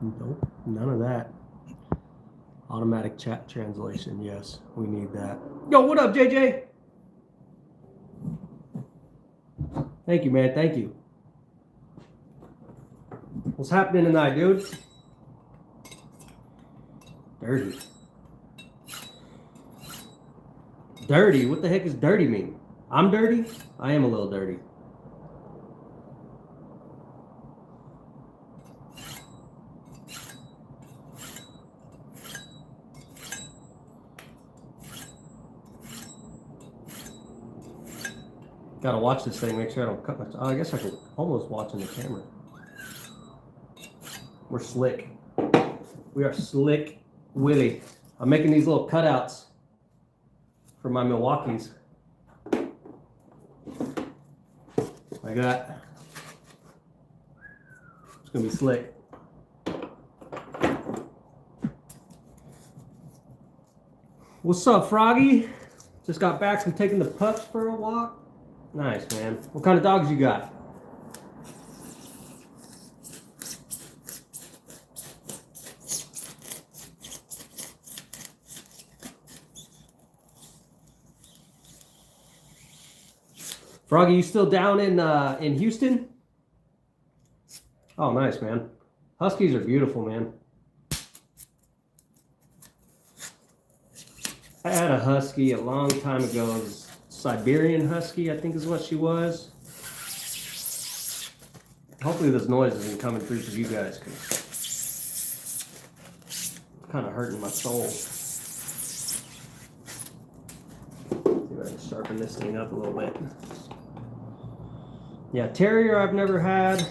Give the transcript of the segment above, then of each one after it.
Nope, none of that. Automatic chat translation. Yes, we need that. Yo, what up, JJ? Thank you, man. Thank you. What's happening tonight, dude? Dirty. Dirty? What the heck does dirty mean? I'm dirty? I am a little dirty. Gotta watch this thing, make sure I don't cut my... Oh, I guess I can almost watch in the camera. We're slick. We are slick Willie. I'm making these little cutouts for my Milwaukees. Like that. It's gonna be slick. What's up, Froggy? Just got back from taking the pups for a walk. Nice, man. What kind of dogs you got? Froggy, you still down in Houston? Oh, nice, man. Huskies are beautiful, man. I had a husky a long time ago. It was Siberian husky, I think is what she was. Hopefully this noise isn't coming through to you guys, because it's kind of hurting my soul. See if I can sharpen this thing up a little bit. Yeah, terrier I've never had.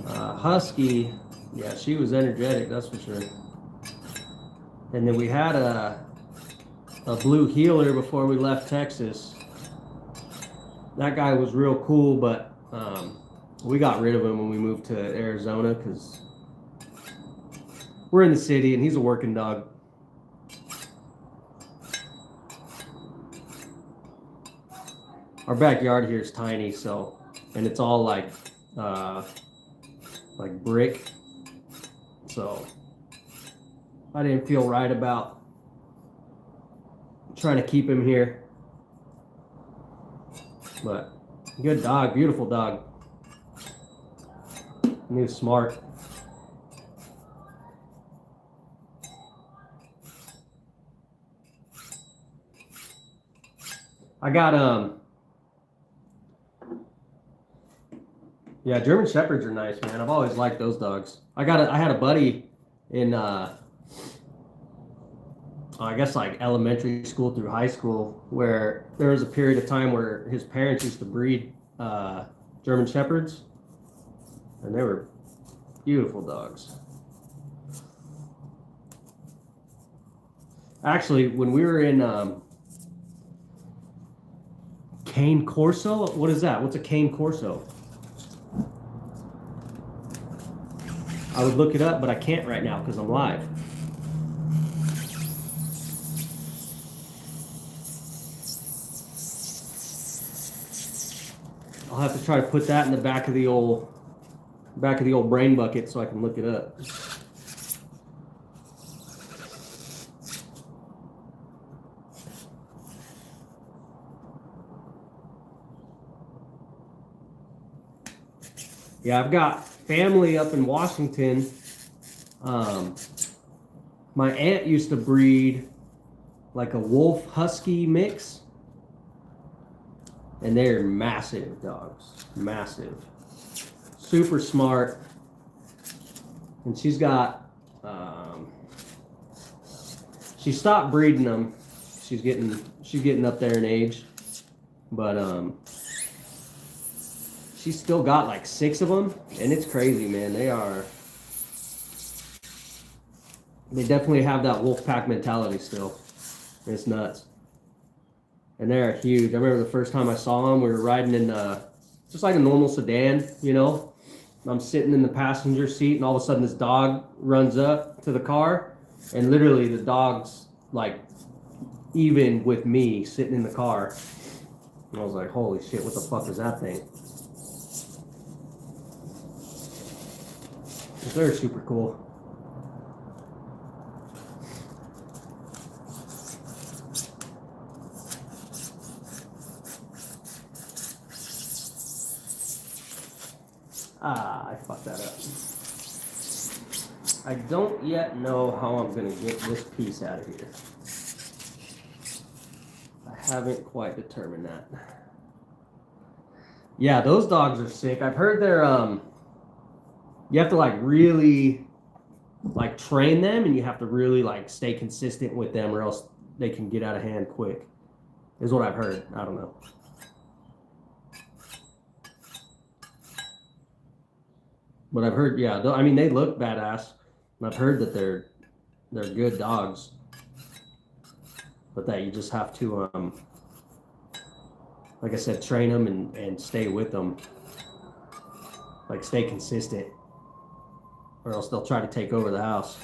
Husky, yeah, she was energetic, that's for sure. And then we had a blue healer before we left Texas. That guy was real cool, but we got rid of him when we moved to Arizona because we're in the city and he's a working dog. Our backyard here is tiny, so, and it's all like brick. So I didn't feel right about trying to keep him here. But good dog, beautiful dog. And he was smart. I got yeah, German Shepherds are nice, man. I've always liked those dogs. I had a buddy in I guess like elementary school through high school where there was a period of time where his parents used to breed German Shepherds, and they were beautiful dogs. Actually, when we were in Cane Corso, what is that? What's a Cane Corso? I would look it up, but I can't right now because I'm live. I'll have to try to put that in the back of the old brain bucket so I can look it up. Yeah, I've got family up in Washington. My aunt used to breed like a wolf husky mix, and they're massive dogs, massive, super smart. And she's got she stopped breeding them. She's getting up there in age, but she's still got like 6 of them, and it's crazy, man. They definitely have that wolf pack mentality still. It's nuts. And they're huge. I remember the first time I saw them, we were riding in just like a normal sedan, you know. I'm sitting in the passenger seat, and all of a sudden this dog runs up to the car, and literally the dog's like even with me sitting in the car. And I was like, holy shit, what the fuck is that thing? They're super cool. Ah, I fucked that up. I don't yet know how I'm going to get this piece out of here. I haven't quite determined that. Yeah, those dogs are sick. I've heard they're, you have to like really like train them, and you have to really like stay consistent with them, or else they can get out of hand quick, is what I've heard. I don't know. But I've heard, yeah, I mean, they look badass. And I've heard that they're good dogs. But that you just have to, like I said, train them and stay with them. Like, stay consistent. Or else they'll try to take over the house.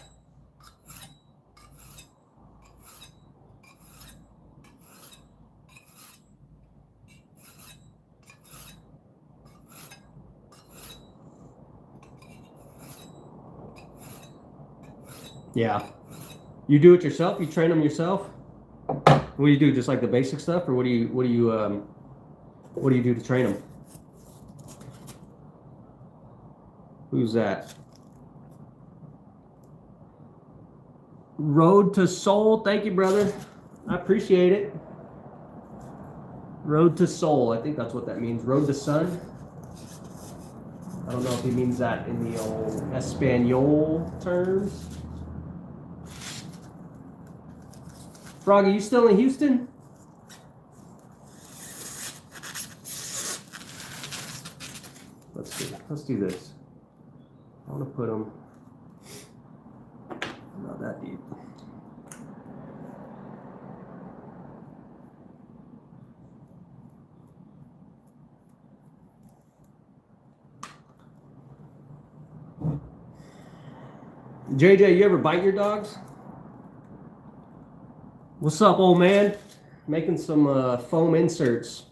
Yeah. You do it yourself? You train them yourself? What do you do? Just like the basic stuff, or what do you do to train them? Who's that? Road to Soul. Thank you, brother. I appreciate it. Road to Soul. I think that's what that means. Road to Sun. I don't know if he means that in the old Espanol terms. Froggy, you still in Houston? Let's see. Let's do this. I want to put them not that deep. JJ, you ever bite your dogs? What's up, old man? Making some foam inserts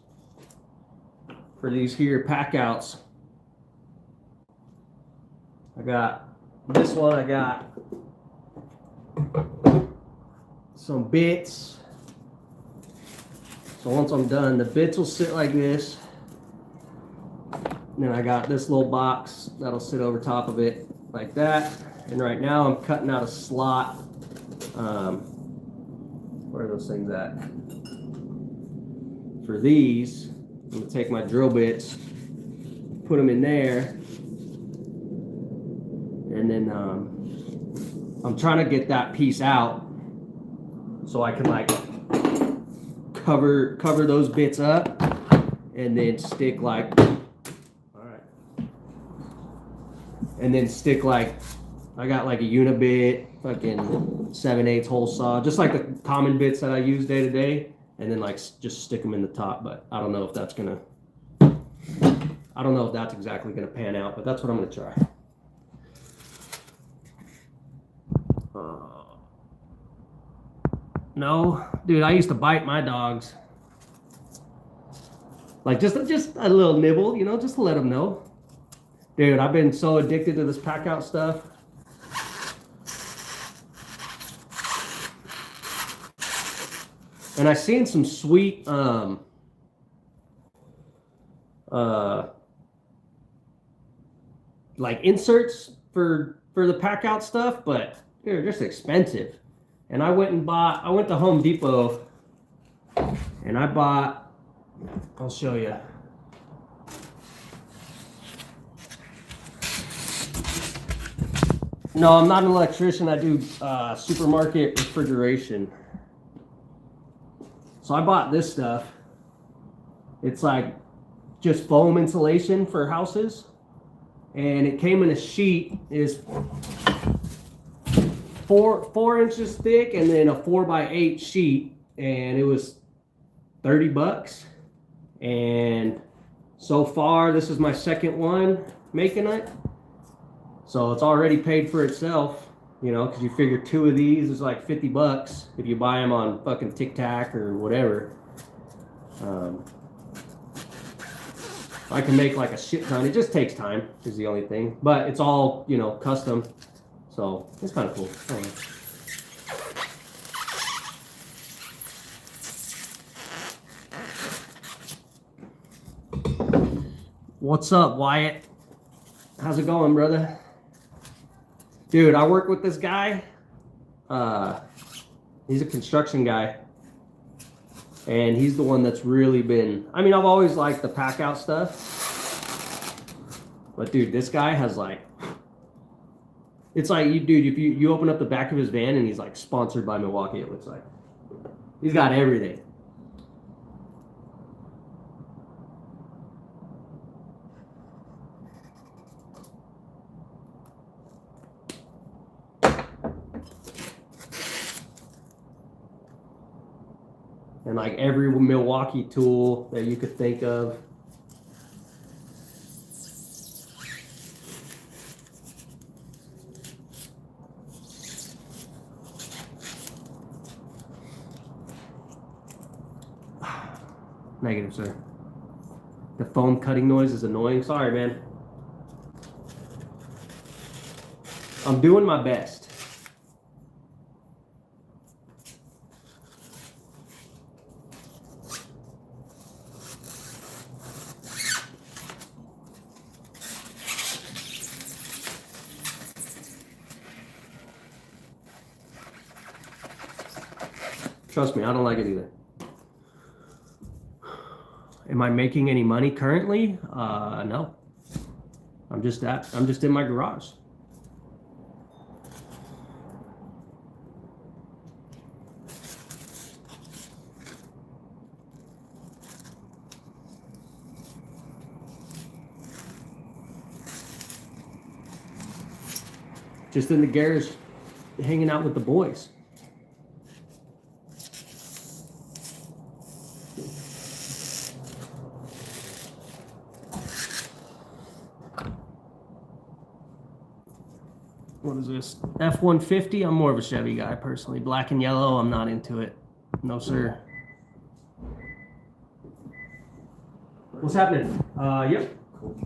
for these here pack outs. I got this one, I got some bits. So once I'm done, the bits will sit like this. And then I got this little box that'll sit over top of it like that. And right now I'm cutting out a slot. Where are those things at? For these, I'm gonna take my drill bits, put them in there, and then I'm trying to get that piece out so I can like cover those bits up, and then stick like, all right, and then stick like, I got like a unibit, fucking 7/8 hole saw, just like the common bits that I use day to day, and then like just stick them in the top. But I don't know if that's exactly gonna pan out, but that's what I'm gonna try. No, dude, I used to bite my dogs. Like just a little nibble, you know, just to let them know. Dude, I've been so addicted to this pack out stuff. And I seen some sweet like inserts for the pack out stuff, but they're just expensive. And I went to Home Depot and I bought, I'll show you. No, I'm not an electrician. I do supermarket refrigeration. So I bought this stuff. It's like just foam insulation for houses. And it came in a sheet. Is 4 inches thick, and then a 4x8 sheet. And it was $30. And so far, this is my second one making it. So it's already paid for itself. You know, because you figure 2 of these is like $50 if you buy them on fucking Tic Tac or whatever. I can make like a shit ton. It just takes time is the only thing. But it's all, you know, custom. So it's kind of cool. I don't know. What's up, Wyatt? How's it going, brother? Dude, I work with this guy. He's a construction guy. And he's the one that's really been... I mean, I've always liked the pack out stuff. But, dude, this guy has, like... It's like, dude, if you open up the back of his van and he's, like, sponsored by Milwaukee, it looks like. He's got everything. And like every Milwaukee tool that you could think of. Negative, sir. The foam cutting noise is annoying. Sorry, man. I'm doing my best. Trust me, I don't like it either. Am I making any money currently? No. I'm just in my garage. Just in the garage, hanging out with the boys. What is this? F-150? I'm more of a Chevy guy, personally. Black and yellow, I'm not into it. No, sir. What's happening? Yep. Cool.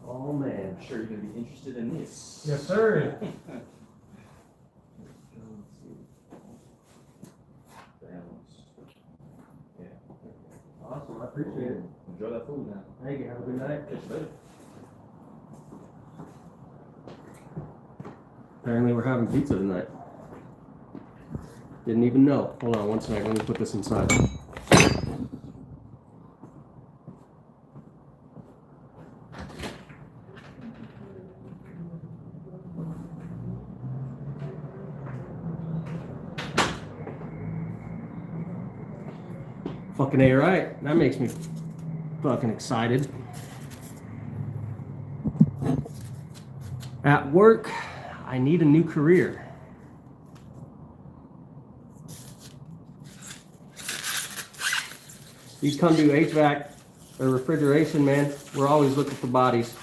Oh, man. I'm sure you're going to be interested in this. Yes, sir. Yeah. Awesome, I appreciate it. Enjoy that food now. Thank you. Have a good night. Catch you later. Apparently we're having pizza tonight. Didn't even know. Hold on one second. Let me put this inside. Fucking A, right? That makes me fucking excited. At work, I need a new career. You come do HVAC or refrigeration, man. We're always looking for bodies.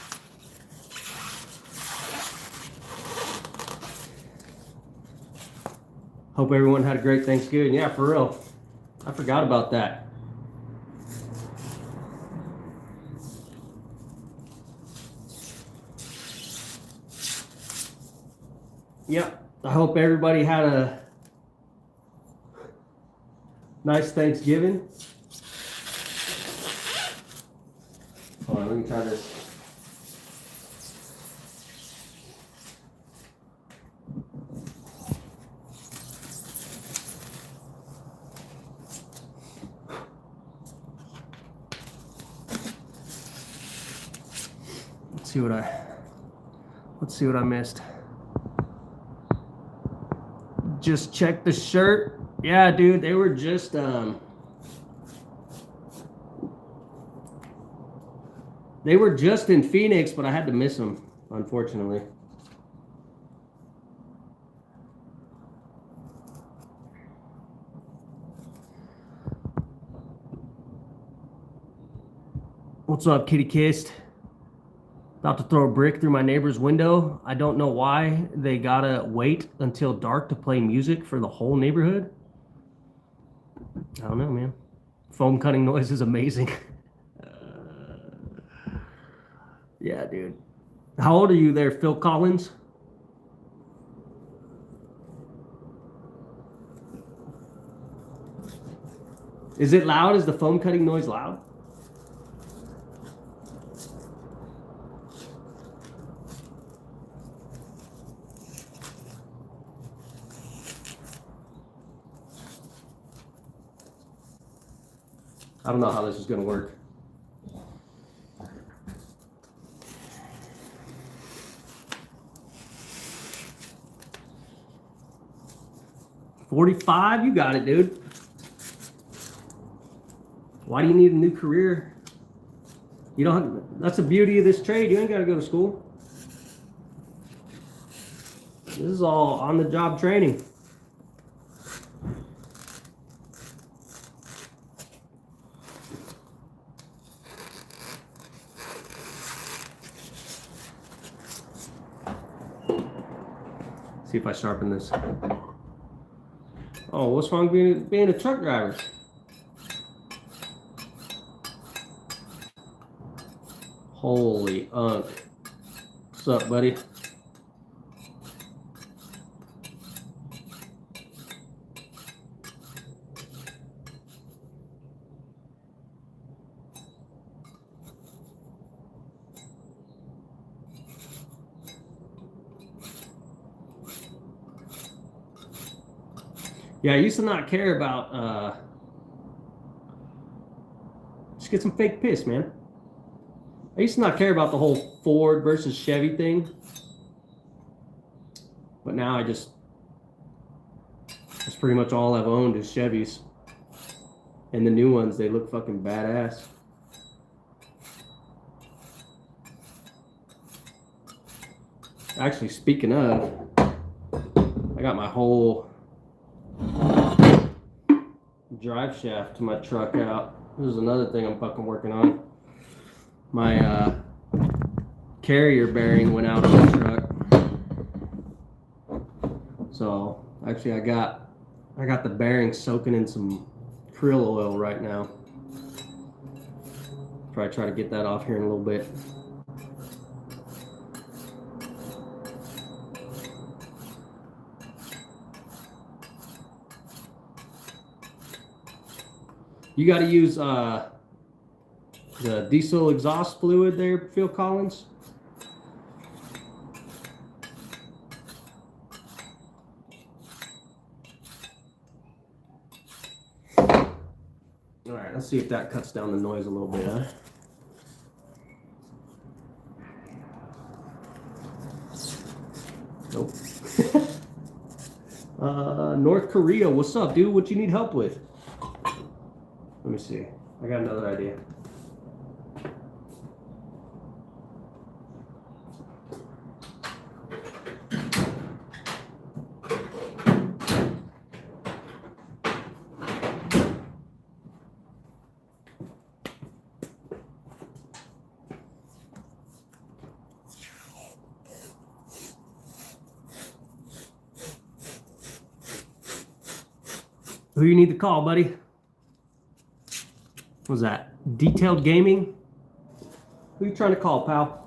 Hope everyone had a great Thanksgiving. Yeah, for real. I forgot about that. Yep. I hope everybody had a nice Thanksgiving. Hold on, let me try this. Let's see what I missed. Just check the shirt. Yeah, dude, they were just in Phoenix, but I had to miss them, unfortunately. What's up, Kitty Kissed? About to throw a brick through my neighbor's window. I don't know why they gotta wait until dark to play music for the whole neighborhood. I don't know, man. Foam cutting noise is amazing. dude. How old are you there, Phil Collins? Is it loud? Is the foam cutting noise loud? I don't know how this is going to work. $45, you got it, dude. Why do you need a new career? You don't. That's the beauty of this trade. You ain't got to go to school. This is all on-the-job training. See if I sharpen this. Oh, what's wrong with being a truck driver? Holy unk. What's up, buddy? Yeah, I used to not care about, just get some fake piss, man. I used to not care about the whole Ford versus Chevy thing. But now that's pretty much all I've owned is Chevys. And the new ones, they look fucking badass. Actually, speaking of, I got my whole drive shaft to my truck out. This is another thing I'm fucking working on. My carrier bearing went out on the truck. So actually I got the bearing soaking in some krill oil right now. Probably try to get that off here in a little bit. You got to use the diesel exhaust fluid there, Phil Collins. All right, let's see if that cuts down the noise a little bit, huh? Nope. North Korea, what's up, dude? What you need help with? Let me see. I got another idea. Who you need to call, buddy? What was that? Detailed Gaming? Who you trying to call, pal?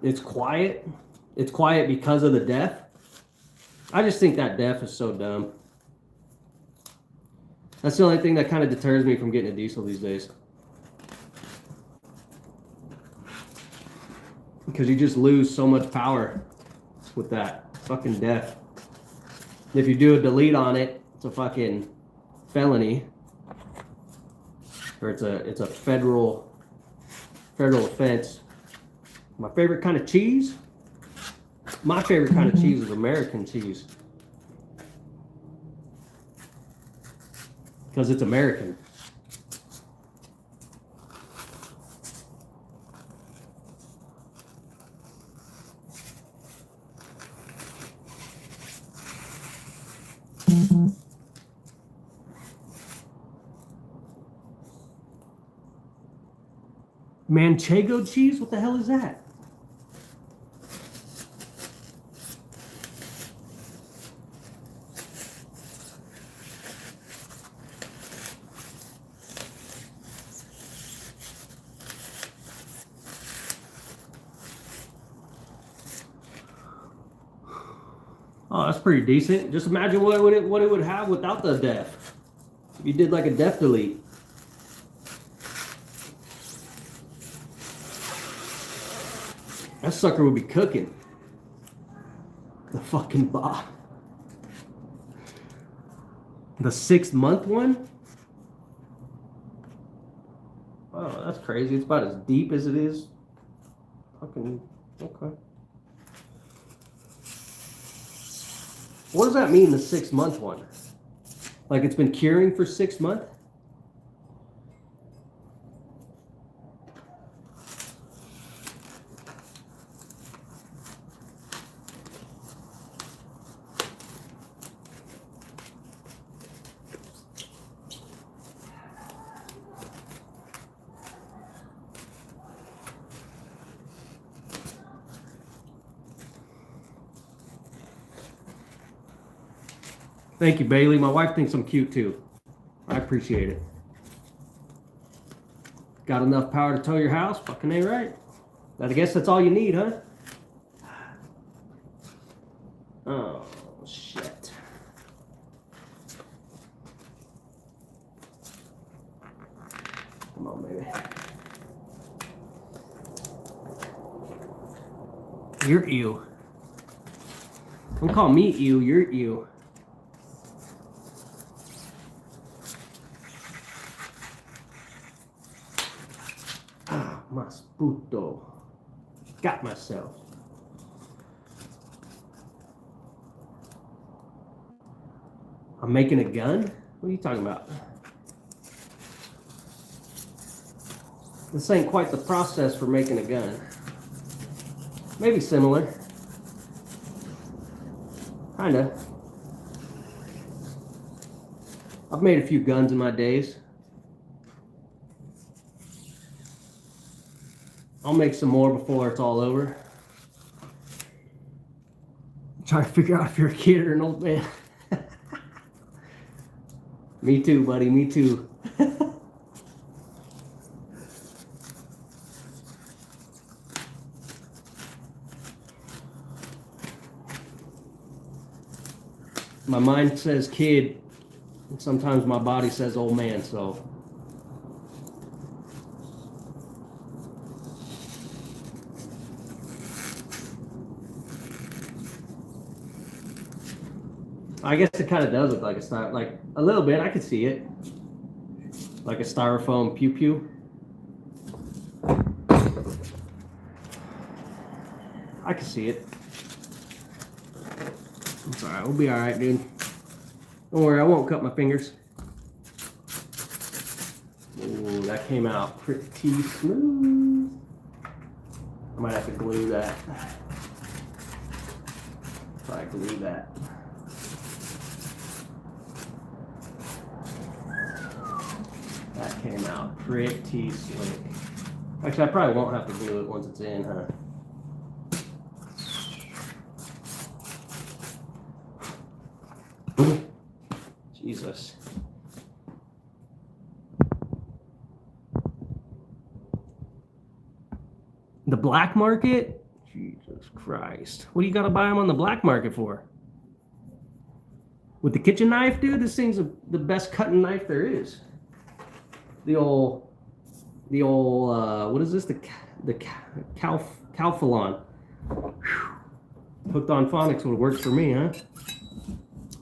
It's quiet. It's quiet because of the def. I just think that def is so dumb. That's the only thing that kind of deters me from getting a diesel these days. Because you just lose so much power with that fucking def. If you do a delete on it, it's a fucking felony. Or it's a federal offense. My favorite kind of cheese? My favorite kind of cheese is American cheese. because it's American. Manchego cheese? What the hell is that? Oh, that's pretty decent. Just imagine what it would have without the def. If you did like a def delete. That sucker would be cooking. The fucking bot. The 6-month one? Oh, that's crazy. It's about as deep as it is. Fucking, okay. What does that mean, the 6-month one? Like it's been curing for 6 months? Thank you, Bailey. My wife thinks I'm cute too. I appreciate it. Got enough power to tow your house? Fucking A right. I guess that's all you need, huh? Oh, shit. Come on, baby. You're ew. Don't call me ew, you're ew. Mas puto. Got myself. I'm making a gun? What are you talking about? This ain't quite the process for making a gun. Maybe similar. Kinda. I've made a few guns in my days. I'll make some more before it's all over. Try to figure out if you're a kid or an old man. Me too, buddy. Me too. My mind says kid, and sometimes my body says old man, so. I guess it kind of does look like a like a little bit. I could see it, like a styrofoam pew pew. I can see it. It's alright. We'll be alright, dude. Don't worry. I won't cut my fingers. Ooh, that came out pretty smooth. I might have to glue that. Probably glue that. That came out pretty slick. Actually, I probably won't have to glue it once it's in, huh? Jesus. The black market? Jesus Christ. What do you gotta buy them on the black market for? With the kitchen knife, dude? This thing's the best cutting knife there is. The old, what is this? The Calphalon. Hooked on phonics would have worked for me, huh?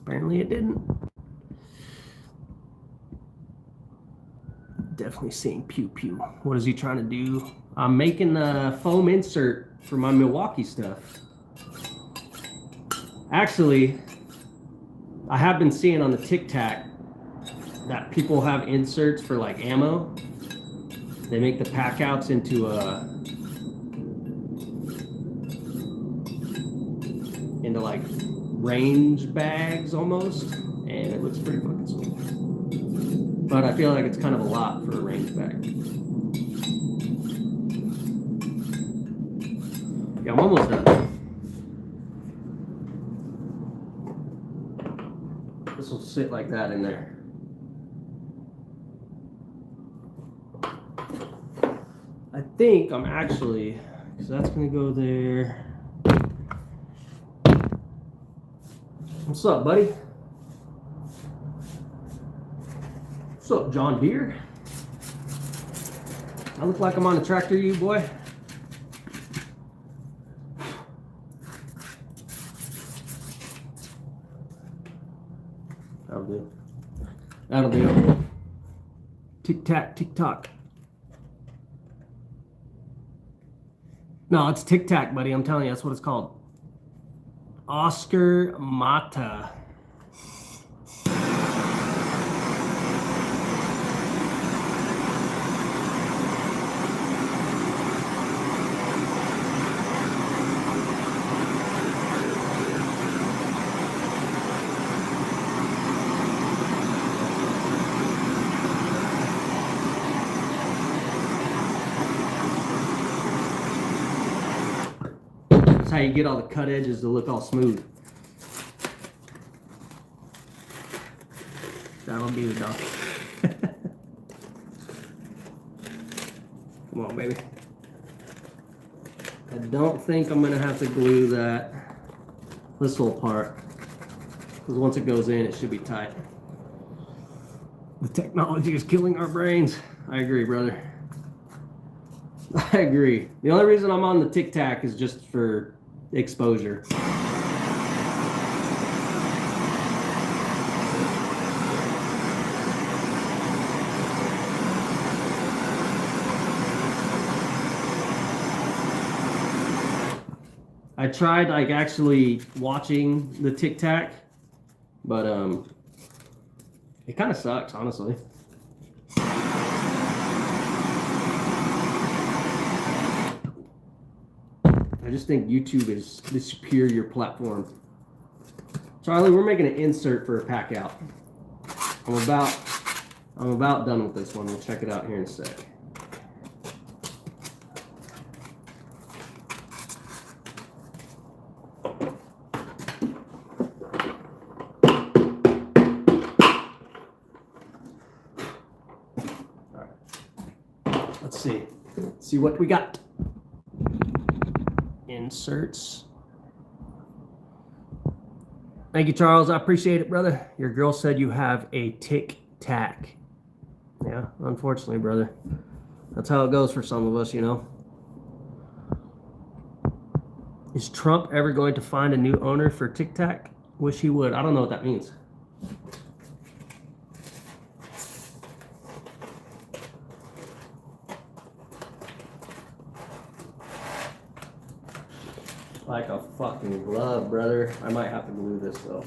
Apparently it didn't. Definitely seeing pew pew. What is he trying to do? I'm making a foam insert for my Milwaukee stuff. Actually, I have been seeing on the Tic Tac that people have inserts for like ammo. They make the pack outs into like range bags almost, and it looks pretty fucking sweet. But I feel like it's kind of a lot for a range bag. Yeah, I'm almost done. This will sit like that in there. I think I'm actually, because that's going to go there. What's up, buddy? What's up, John Deere? I look like I'm on a tractor, you boy. That'll do. That'll do. Tic-tac, tick-tock. No, it's tic-tac, buddy. I'm telling you, that's what it's called. Oscar Mata. That's how you get all the cut edges to look all smooth. That'll be the dog. Come on, baby. I don't think I'm gonna have to glue this whole part, because once it goes in, it should be tight. The technology is killing our brains. I agree, brother. I agree. The only reason I'm on the Tic Tac is just for exposure. I tried like actually watching the Tic Tac, but it kind of sucks, honestly. I just think YouTube is the superior platform. Charlie, we're making an insert for a pack out. I'm about done with this one. We'll check it out here in a sec. All right. Let's see what we got. Inserts. Thank you, Charles. I appreciate it, brother. Your girl said you have a Tic Tac. Yeah, unfortunately, brother. That's how it goes for some of us, you know. Is Trump ever going to find a new owner for Tic Tac? Wish he would. I don't know what that means. Like a fucking glove, brother. I might have to glue this though.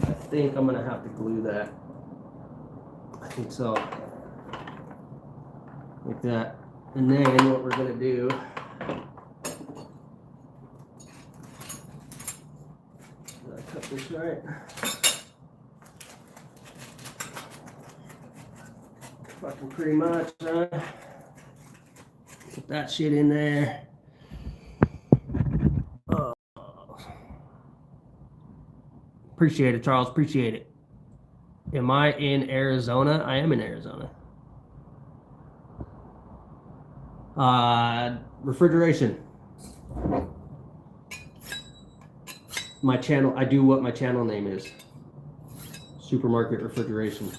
I think I'm gonna have to glue that. I think so. Like that. And then what we're gonna do, did I cut this right? Fucking pretty much, huh? Put that shit in there. Appreciate it, Charles. Appreciate it. Am I in Arizona? I am in Arizona. Refrigeration. My channel, I do what my channel name is. Supermarket Refrigeration.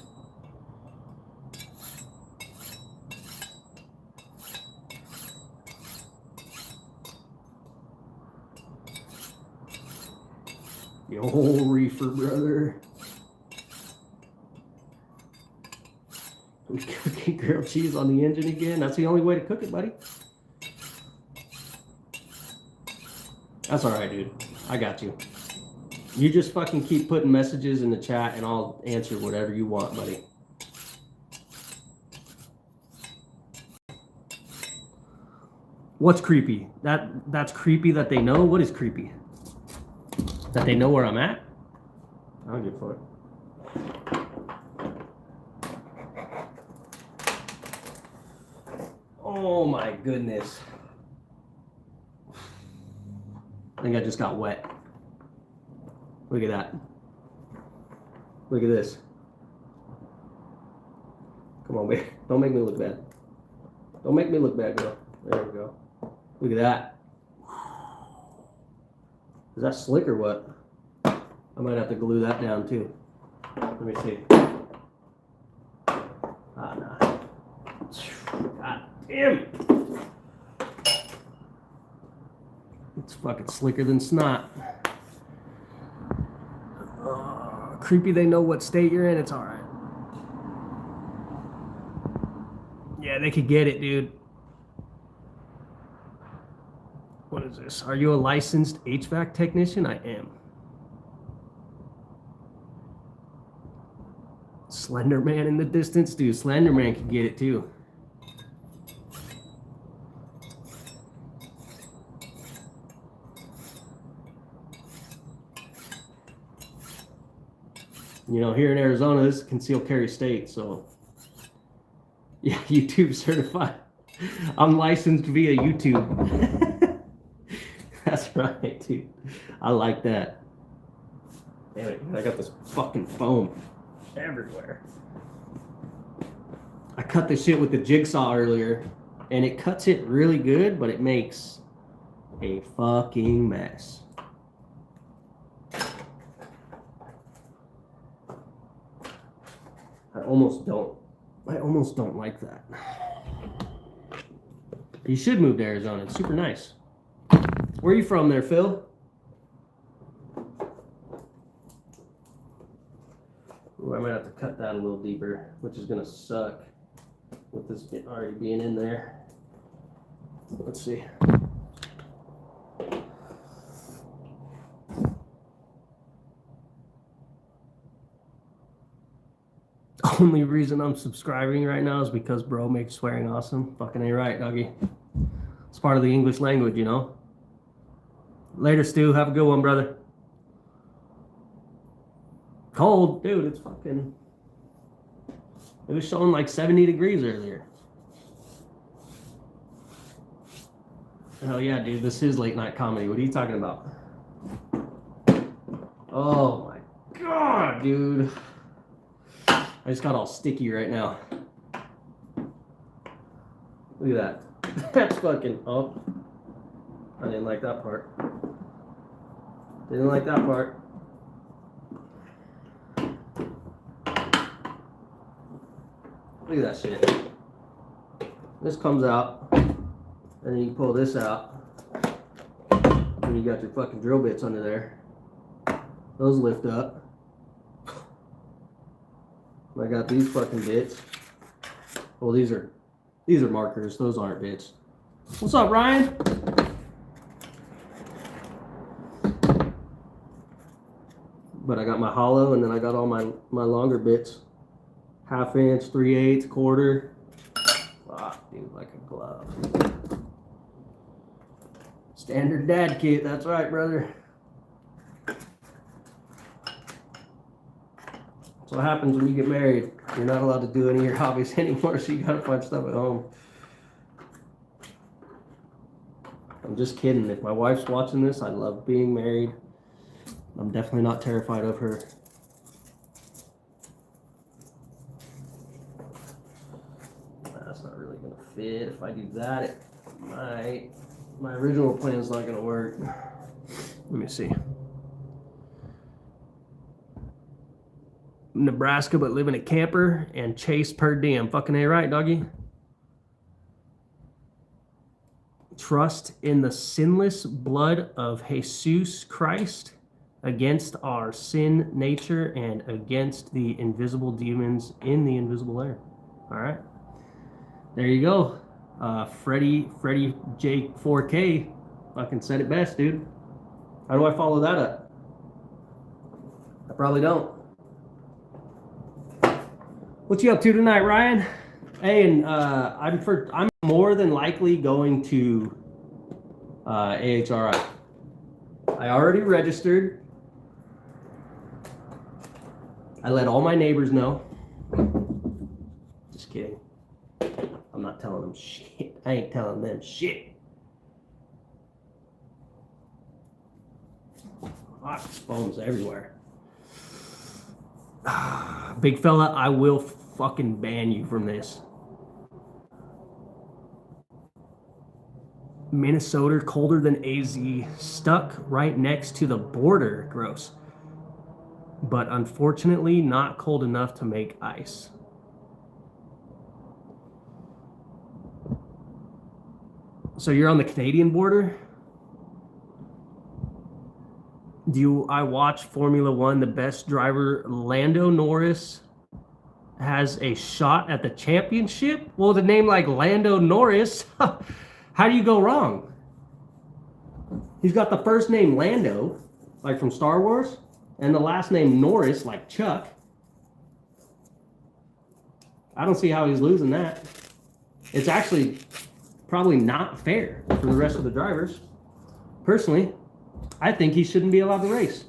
Yo, reefer, brother. We cooking grilled cheese on the engine again? That's the only way to cook it, buddy. That's all right, dude. I got you. You just fucking keep putting messages in the chat and I'll answer whatever you want, buddy. What's creepy? That's creepy that they know? What is creepy? That they know where I'm at? I don't give a fuck. Oh my goodness. I think I just got wet. Look at that. Look at this. Come on, babe. Don't make me look bad. Don't make me look bad, girl. There we go. Look at that. Is that slick or what? I might have to glue that down too. Let me see. Ah, nah. God damn. It's fucking slicker than snot. Creepy they know what state you're in. It's all right. Yeah, they could get it, dude. What is this? Are you a licensed HVAC technician? I am. Slender Man in the distance? Dude, Slender Man can get it too. You know, here in Arizona, this is concealed carry state, so yeah, YouTube certified. I'm licensed via YouTube. That's right, dude. I like that. Damn it, I got this fucking foam everywhere. I cut the shit with the jigsaw earlier, and it cuts it really good, but it makes a fucking mess. I almost don't like that. You should move to Arizona. It's super nice. Where are you from there, Phil? Ooh, I might have to cut that a little deeper, which is gonna suck with this already being in there. Let's see. Only reason I'm subscribing right now is because bro makes swearing awesome. Fucking ain't right, doggy. It's part of the English language, you know? Later, Stu. Have a good one, brother. Cold? Dude, it's fucking... It was showing like 70 degrees earlier. Hell yeah, dude. This is late night comedy. What are you talking about? Oh my god, dude. I just got all sticky right now. Look at that. That's fucking... Oh. I didn't like that part. Didn't like that part. Look at that shit. This comes out, and then you pull this out, and you got your fucking drill bits under there. Those lift up. I got these fucking bits. Well, these are markers. Those aren't bits. What's up, Ryan? But I got my hollow, and then I got all my longer bits. 1/2 inch, 3/8, quarter. Fuck, dude, like a glove. Standard dad kit. That's right, brother. That's what happens when you get married. You're not allowed to do any of your hobbies anymore, so you gotta find stuff at home. I'm just kidding. If my wife's watching this, I love being married. I'm definitely not terrified of her. That's not really gonna fit. If I do that, it might. My original plan's not gonna work. Let me see. Nebraska, but live in a camper and chase per diem. Fucking A right, doggy. Trust in the sinless blood of Jesus Christ against our sin nature and against the invisible demons in the invisible air. All right. There you go. Freddie J4K fucking said it best, dude. How do I follow that up? probably don't. What you up to tonight, Ryan? Hey, and I'm more than likely going to AHRI. I already registered. I let all my neighbors know. Just kidding. I'm not telling them shit. I ain't telling them shit. Phones everywhere. Big fella, I will fucking ban you from this. Minnesota colder than AZ, stuck right next to the border. Gross. But unfortunately not cold enough to make ice. So you're on the Canadian border? I watch Formula One? The best driver, Lando Norris, has a shot at the championship? Well, the name like Lando Norris, how do you go wrong? He's got the first name Lando, like from Star Wars, and the last name Norris, like Chuck. I don't see how he's losing that. It's actually probably not fair for the rest of the drivers. Personally, I think he shouldn't be allowed to race.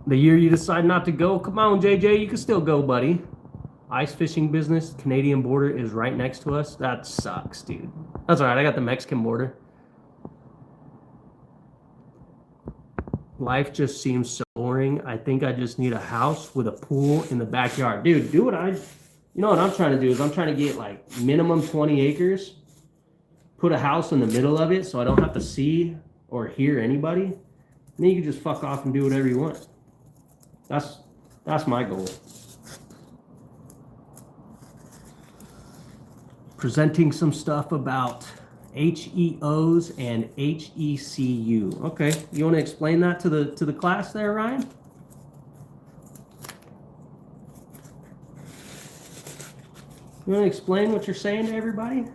The year you decide not to go, come on, JJ, you can still go, buddy. Ice fishing business, Canadian border is right next to us. That sucks, dude. That's all right, I got the Mexican border. Life just seems so boring. I think I just need a house with a pool in the backyard. Dude, you know what I'm trying to do is I'm trying to get like minimum 20 acres, put a house in the middle of it so I don't have to see or hear anybody. And then you can just fuck off and do whatever you want. That's my goal. Presenting some stuff about HEOs and HECU. Okay, you want to explain that to the class there, Ryan? You want to explain what you're saying to everybody?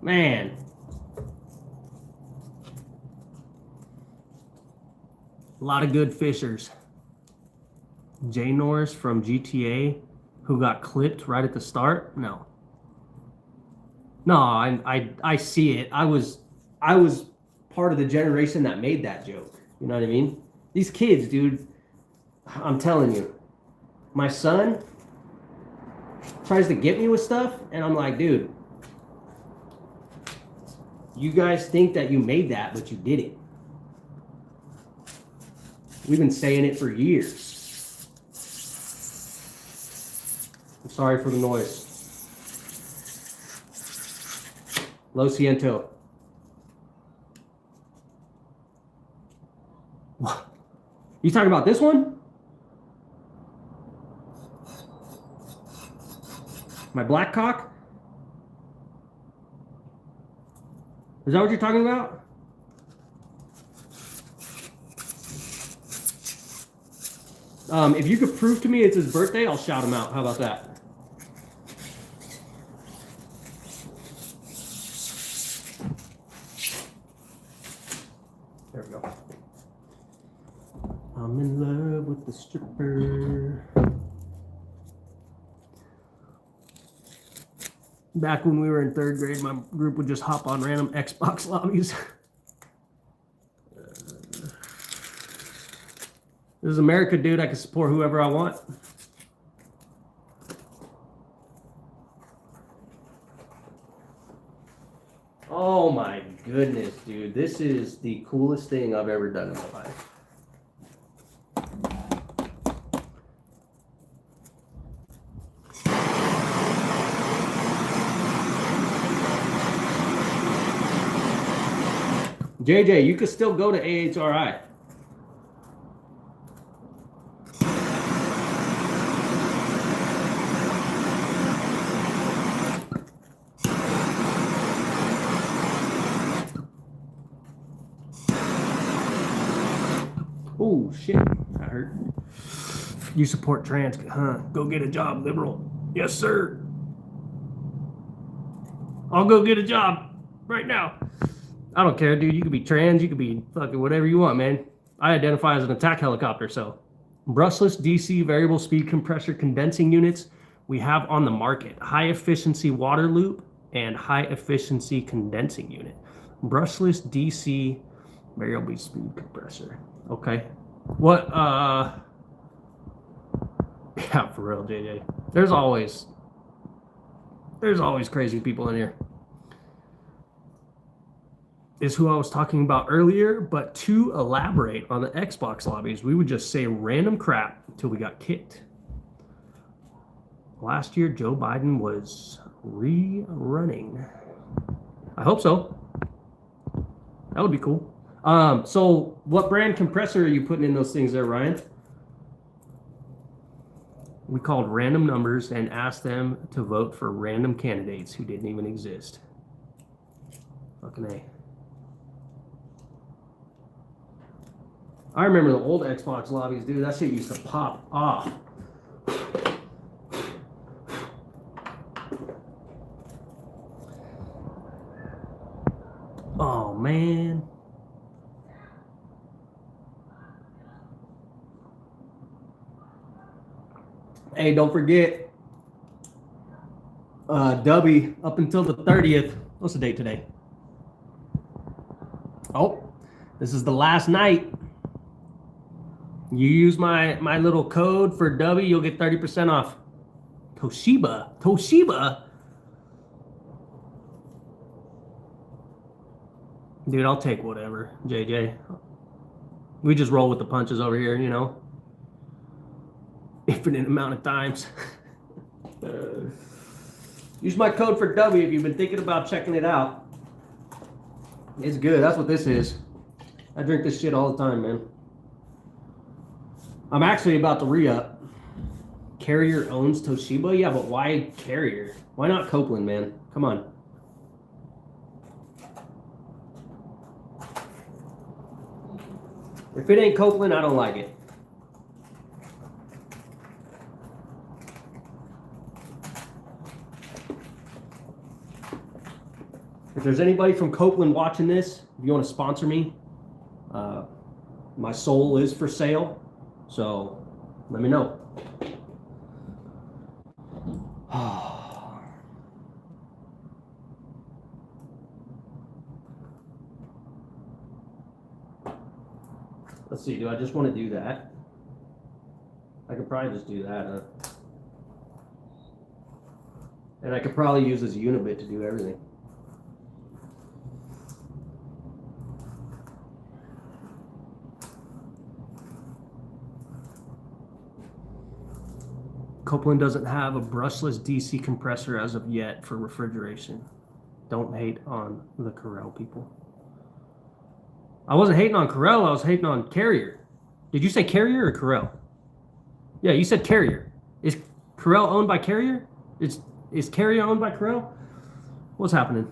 Man. A lot of good fishers. Jay Norris from GTA, who got clipped right at the start? No. No, I see it. I was part of the generation that made that joke. You know what I mean? These kids, dude, I'm telling you, my son tries to get me with stuff, and I'm like, dude, you guys think that you made that, but you didn't. We've been saying it for years. I'm sorry for the noise. Lo siento. What? You talking about this one? My black cock? Is that what you're talking about? If you could prove to me it's his birthday, I'll shout him out. How about that? There we go. I'm in love with the stripper. Back when we were in third grade, my group would just hop on random Xbox lobbies. This is America, dude. I can support whoever I want. Oh my goodness, dude. This is the coolest thing I've ever done in my life. JJ, you could still go to AHRI. Oh, shit. That hurt. You support trans, huh? Go get a job, liberal. Yes, sir. I'll go get a job. right now. I don't care, dude. You could be trans, you could be fucking whatever you want, man. I identify as an attack helicopter, so. Brushless DC variable speed compressor condensing units we have on the market. High efficiency water loop and high efficiency condensing unit. Brushless DC variable speed compressor. Okay. What, yeah, for real, JJ. There's always crazy people in here. Is who I was talking about earlier, but to elaborate on the Xbox lobbies, we would just say random crap until we got kicked. Last year, Joe Biden was rerunning. I hope so. That would be cool. So what brand compressor are you putting in those things there, Ryan? We called random numbers and asked them to vote for random candidates who didn't even exist. Fucking A. I remember the old Xbox lobbies, dude. That shit used to pop off. Oh, man. Hey, don't forget, Dubby, up until the 30th. What's the date today? Oh, this is the last night. You use my little code for Dubby, you'll get 30% off. Toshiba? Dude, I'll take whatever, JJ. We just roll with the punches over here, you know? Infinite amount of times. Use my code for W if you've been thinking about checking it out. It's good. That's what this is. I drink this shit all the time, man. I'm actually about to re-up. Carrier owns Toshiba? Yeah, but why Carrier? Why not Copeland, man? Come on. If it ain't Copeland, I don't like it. If there's anybody from Copeland watching this, if you want to sponsor me, my soul is for sale. So let me know. Let's see, do I just want to do that? I could probably just do that. And I could probably use this unibit to do everything. Copeland doesn't have a brushless DC compressor as of yet for refrigeration. Don't hate on the Corel people. I wasn't hating on Corel, I was hating on Carrier. Did you say Carrier or Corel? Yeah, you said Carrier. Is Corel owned by Carrier? Is Carrier owned by Corel? What's happening?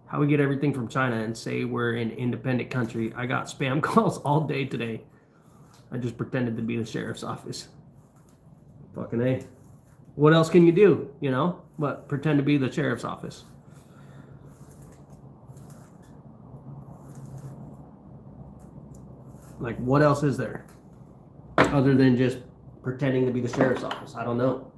How we get everything from China and say we're an independent country. I got spam calls all day today. I just pretended to be the sheriff's office. Fucking A. What else can you do, you know? But pretend to be the sheriff's office. Like, what else is there? Other than just pretending to be the sheriff's office. I don't know.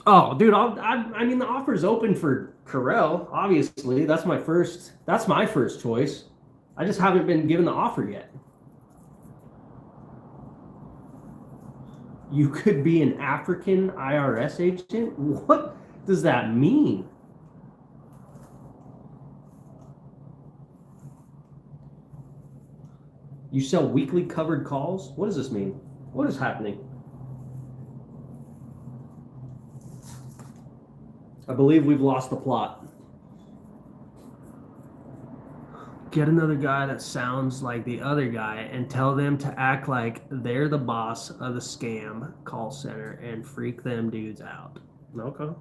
Oh, dude, I mean, the offer's open for Corel, obviously. That's my first choice. I just haven't been given the offer yet. You could be an African IRS agent? What does that mean? You sell weekly covered calls? What does this mean? What is happening? I believe we've lost the plot. Get another guy that sounds like the other guy and tell them to act like they're the boss of the scam call center and freak them dudes out. Okay.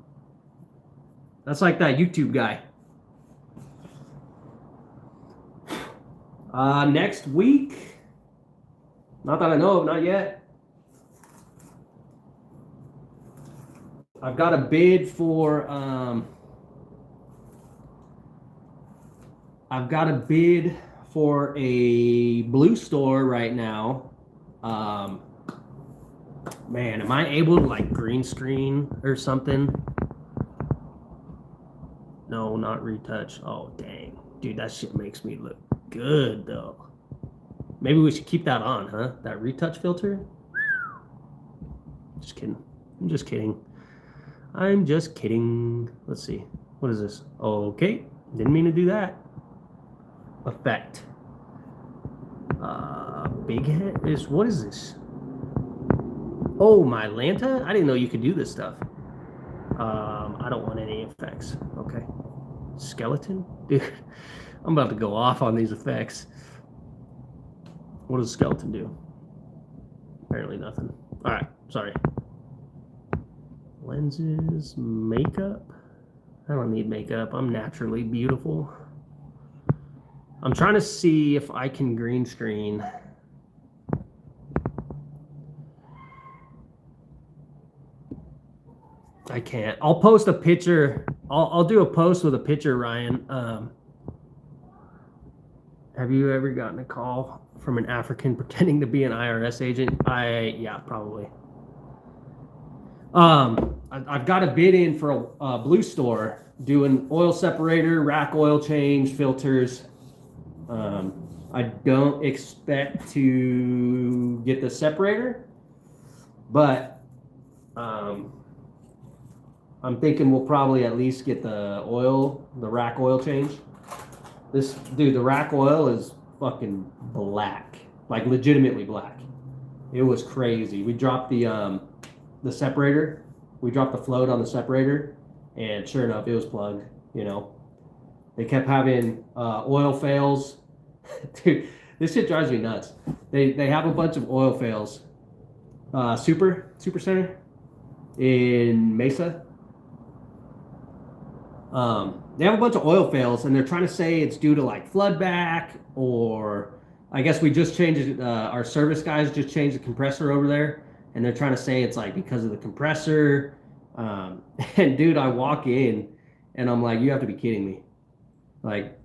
That's like that YouTube guy. Next week, Not that I know of, not yet. I've got a bid for a blue store right now. Man, am I able to like green screen or something? No, not retouch. Oh, dang. Dude, that shit makes me look good, though. Maybe we should keep that on, huh? That retouch filter? Just kidding. I'm just kidding. I'm just kidding. Let's see. What is this? Okay. Didn't mean to do that. Effect. Big head is, what is this? Oh, my Lanta? I didn't know you could do this stuff. I don't want any effects. Okay. Skeleton? Dude, I'm about to go off on these effects. What does skeleton do? Apparently nothing. All right, sorry. Lenses, makeup. I don't need makeup. I'm naturally beautiful. I'm trying to see if I can green screen. I can't. I'll post a picture. I'll do a post with a picture, Ryan. Have you ever gotten a call from an African pretending to be an IRS agent? Yeah, probably. I've got a bid in for a blue store doing oil separator, rack oil change, filters. I don't expect to get the separator, but I'm thinking we'll probably at least get the rack oil change. The rack oil is fucking black, like legitimately black. It was crazy. We dropped the separator, we dropped the float on the separator, and sure enough, it was plugged. You know, they kept having oil fails. Dude, this shit drives me nuts. They have a bunch of oil fails. Super Center in Mesa. They have a bunch of oil fails, and they're trying to say it's due to like flood back, or I guess we just changed it. Our service guys just changed the compressor over there, and they're trying to say it's like because of the compressor. And dude, I walk in, and I'm like, you have to be kidding me. Like,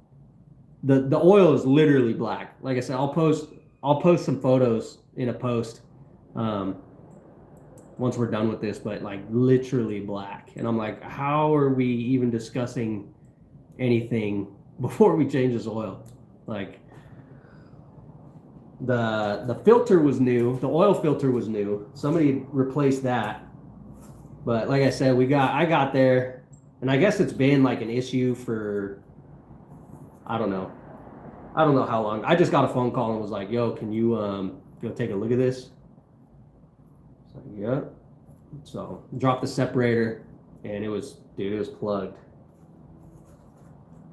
the oil is literally black. Like I said, I'll post some photos in a post. Once we're done with this, but like literally black. And I'm like, how are we even discussing anything before we change this oil? Like the filter was new, the oil filter was new. Somebody replaced that. But like I said, I got there, and I guess it's been like an issue for I don't know how long. I just got a phone call and was like, yo, can you go take a look at this? Yeah. So dropped the separator, and it was plugged.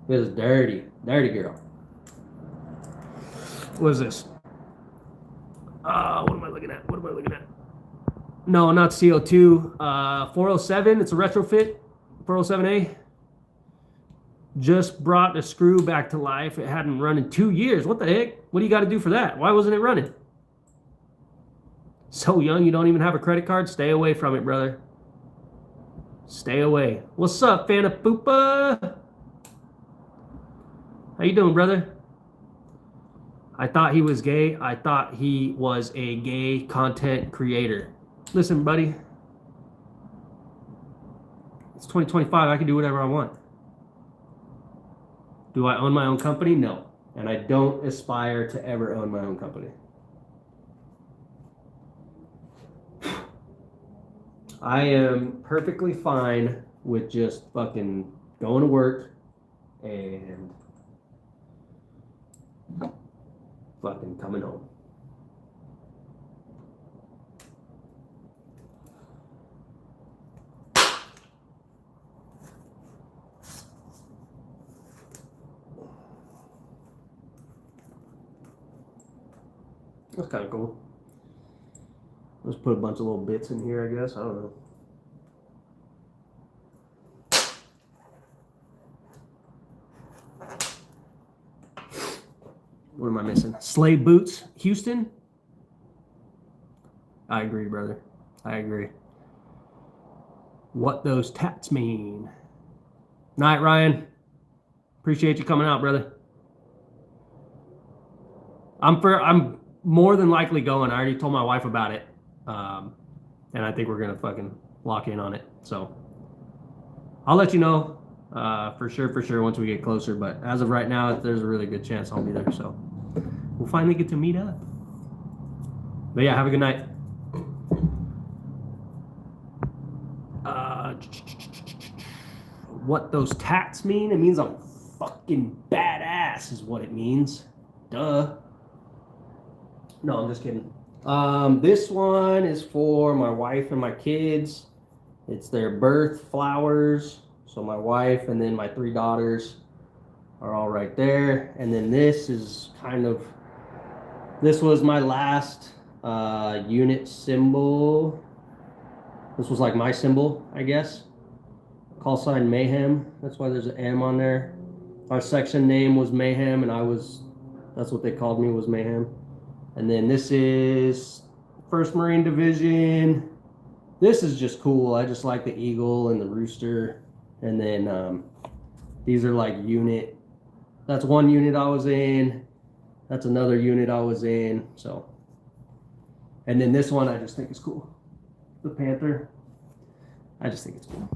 It was dirty girl. What is this? What am I looking at? No, not CO2. 407. It's a retrofit. 407A. Just brought the screw back to life. It hadn't run in 2 years. What the heck? What do you got to do for that? Why wasn't it running? So young, you don't even have a credit card? Stay away from it, brother. Stay away. What's up, Fanta Poopa? How you doing, brother? I thought he was gay. I thought he was a gay content creator. Listen, buddy. It's 2025. I can do whatever I want. Do I own my own company? No. And I don't aspire to ever own my own company. I am perfectly fine with just fucking going to work and fucking coming home. That's kind of cool. Let's put a bunch of little bits in here, I guess. I don't know. What am I missing? Slave boots, Houston. I agree, brother. I agree. What those tats mean. Night, Ryan. Appreciate you coming out, brother. I'm more than likely going. I already told my wife about it. And I think we're gonna fucking lock in on it. So I'll let you know for sure once we get closer. But as of right now, there's a really good chance I'll be there. So we'll finally get to meet up. But yeah, have a good night. What those tats mean? It means I'm fucking badass is what it means. Duh. No, I'm just kidding. This one is for my wife and my kids. It's their birth flowers. So my wife and then my 3 daughters are all right there. And then this is this was my last unit symbol. This was like my symbol, I guess. Call sign Mayhem. That's why there's an M on there. Our section name was Mayhem, and that's what they called me, was Mayhem. And then this is 1st Marine Division. This is just cool. I just like the eagle and the rooster. And then these are like unit. That's one unit I was in. That's another unit I was in. So, and then this one I just think is cool. The Panther. I just think it's cool.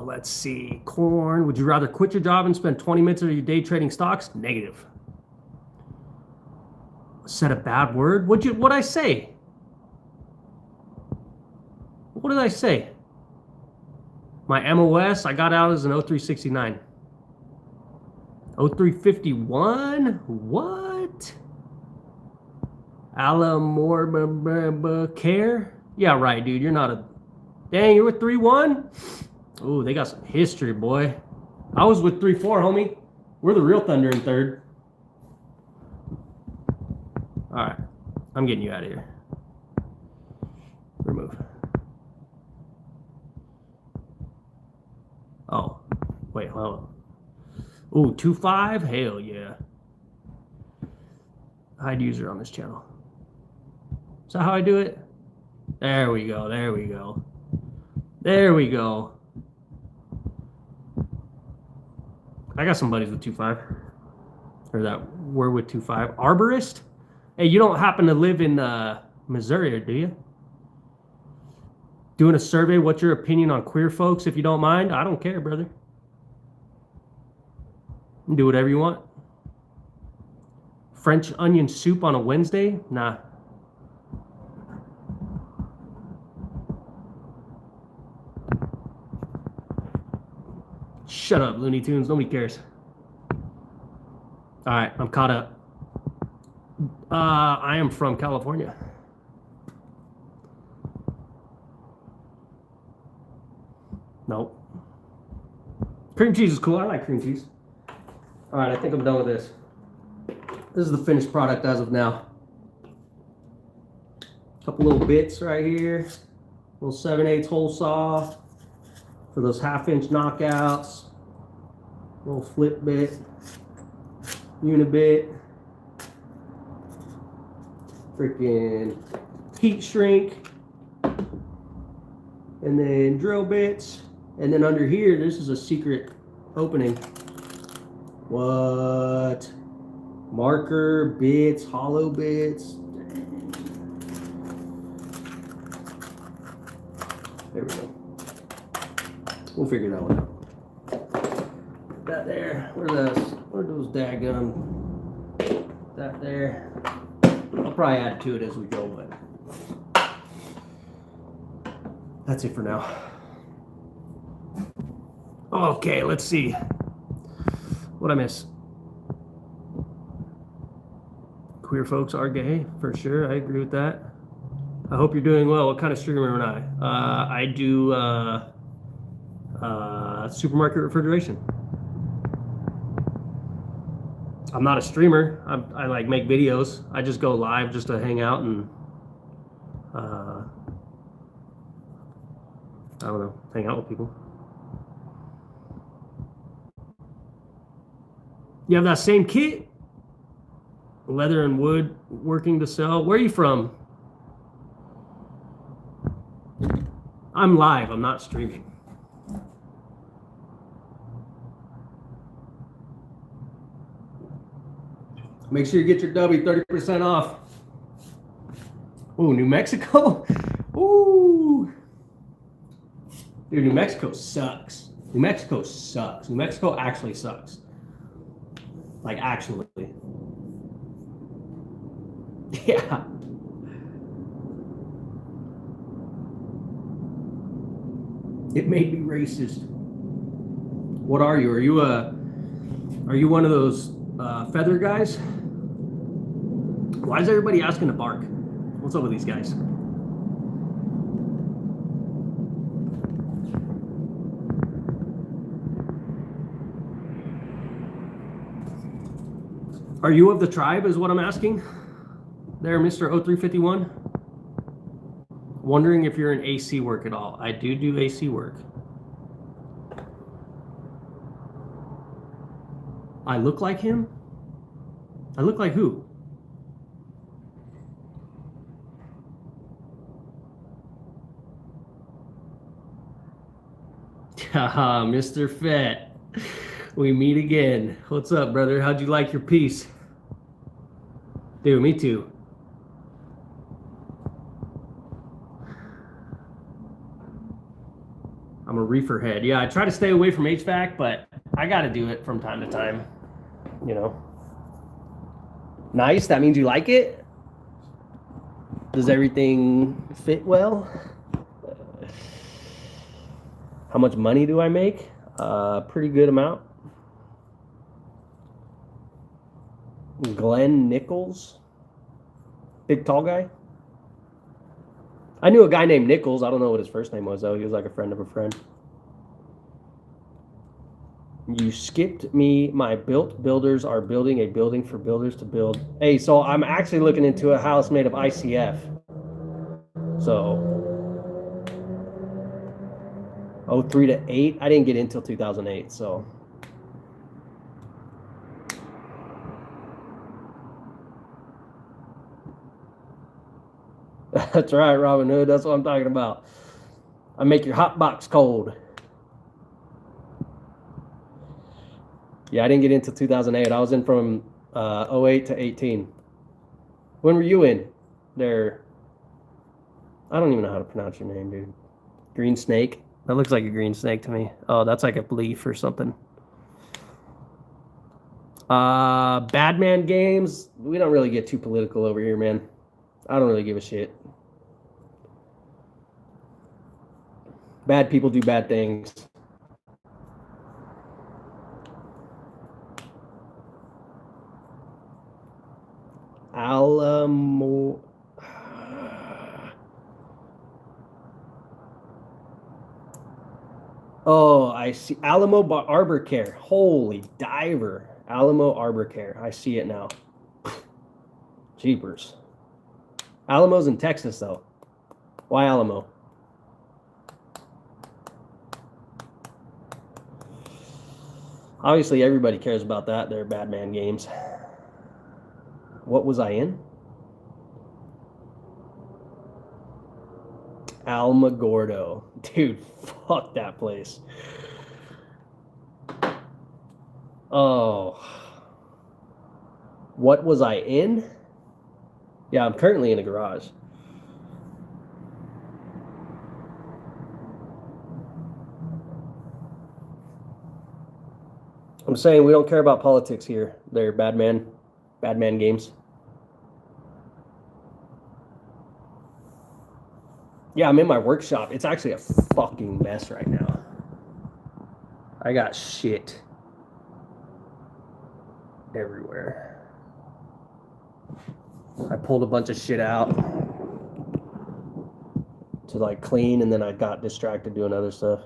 Let's see. Corn. Would you rather quit your job and spend 20 minutes of your day trading stocks? Negative. Said a bad word? What'd I say? What did I say? My MOS, I got out as an 0369. 0351? What? Alamore care? Yeah, right, dude. You're not a... Dang, you're with 3-1? Ooh, they got some history, boy. I was with 3-4, homie. We're the real Thunder in 3rd. All right. I'm getting you out of here. Remove. Oh. Wait, hold on. Ooh, 2-5? Hell yeah. Hide user on this channel. Is that how I do it? There we go. There we go. There we go. I got some buddies with 2-5. Or that were with 2-5. Arborist? Hey, you don't happen to live in Missouri, do you? Doing a survey, what's your opinion on queer folks, if you don't mind? I don't care, brother. You can do whatever you want. French onion soup on a Wednesday? Nah. Shut up, Looney Tunes. Nobody cares. All right, I'm caught up. I am from California. Nope. Cream cheese is cool. I like cream cheese. All right, I think I'm done with this. This is the finished product as of now. Couple little bits right here. Little 7/8 hole saw for those 1/2-inch knockouts. Little flip bit. Unibit. Freaking heat shrink. And then drill bits. And then under here, this is a secret opening. What? Marker, bits, hollow bits. There we go. We'll figure that one out. That there. Where those daggum? That there. I'll probably add to it as we go, but that's it for now. Okay, let's see. What'd I miss? Queer folks are gay, for sure. I agree with that. I hope you're doing well. What kind of streamer am I? I do supermarket refrigeration. I'm not a streamer. I like make videos. I just go live just to hang out and I don't know, hang out with people. You have that same kit? Leather and wood working to sell. Where are you from? I'm live. I'm not streaming. Make sure you get your W 30% off. Ooh, New Mexico? Ooh. Dude, New Mexico sucks. New Mexico sucks. New Mexico actually sucks. Like, actually. Yeah. It made me racist. What are you? Are you one of those feather guys? Why is everybody asking to bark? What's up with these guys? Are you of the tribe is what I'm asking? There, Mr. 0351. Wondering if you're in AC work at all. I do AC work. I look like him? I look like who? Haha, Mr. Fett. We meet again. What's up, brother? How'd you like your piece? Dude, me too. I'm a reefer head. Yeah, I try to stay away from HVAC, but I got to do it from time to time. You know. Nice. That means you like it? Does everything fit well? How much money do I make? Pretty good amount. Glenn Nichols. Big tall guy. I knew a guy named Nichols. I don't know what his first name was, though. He was like a friend of a friend. You skipped me. My builders are building a building for builders to build. Hey, so I'm actually looking into a house made of ICF. So 03 to 8. I didn't get in until 2008, so. That's right, Robin Hood. That's what I'm talking about. I make your hot box cold. Yeah, I didn't get into 2008. I was in from 08 to 18. When were you in there? I don't even know how to pronounce your name, dude. Green snake? That looks like a green snake to me. Oh, that's like a leaf or something. Badman games. We don't really get too political over here, man. I don't really give a shit. Bad people do bad things. Alamo. Oh, I see. Alamo Arbor Care. Holy diver. Alamo Arbor Care. I see it now. Jeepers. Alamo's in Texas, though. Why Alamo? Obviously, everybody cares about that. They're Badman games. What was I in? Alamogordo. Dude, fuck that place. Oh. What was I in? Yeah, I'm currently in a garage. I'm saying we don't care about politics here. They're Badman games. Yeah, I'm in my workshop. It's actually a fucking mess right now. I got shit everywhere. I pulled a bunch of shit out to like clean, and then I got distracted doing other stuff.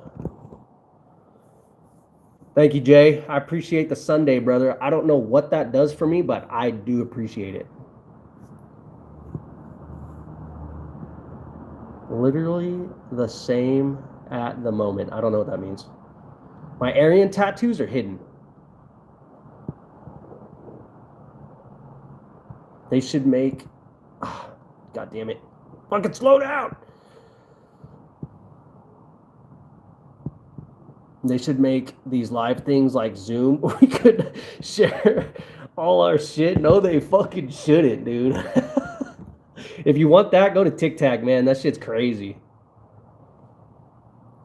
Thank you, Jay. I appreciate the Sunday, brother. I don't know what that does for me, but I do appreciate it. Literally the same at the moment. I don't know what that means. My Aryan tattoos are hidden. They should make. God damn it. Fucking slow down. They should make these live things like Zoom where we could share all our shit. No, they fucking shouldn't, dude. If you want that, go to TikTok, man. That shit's crazy.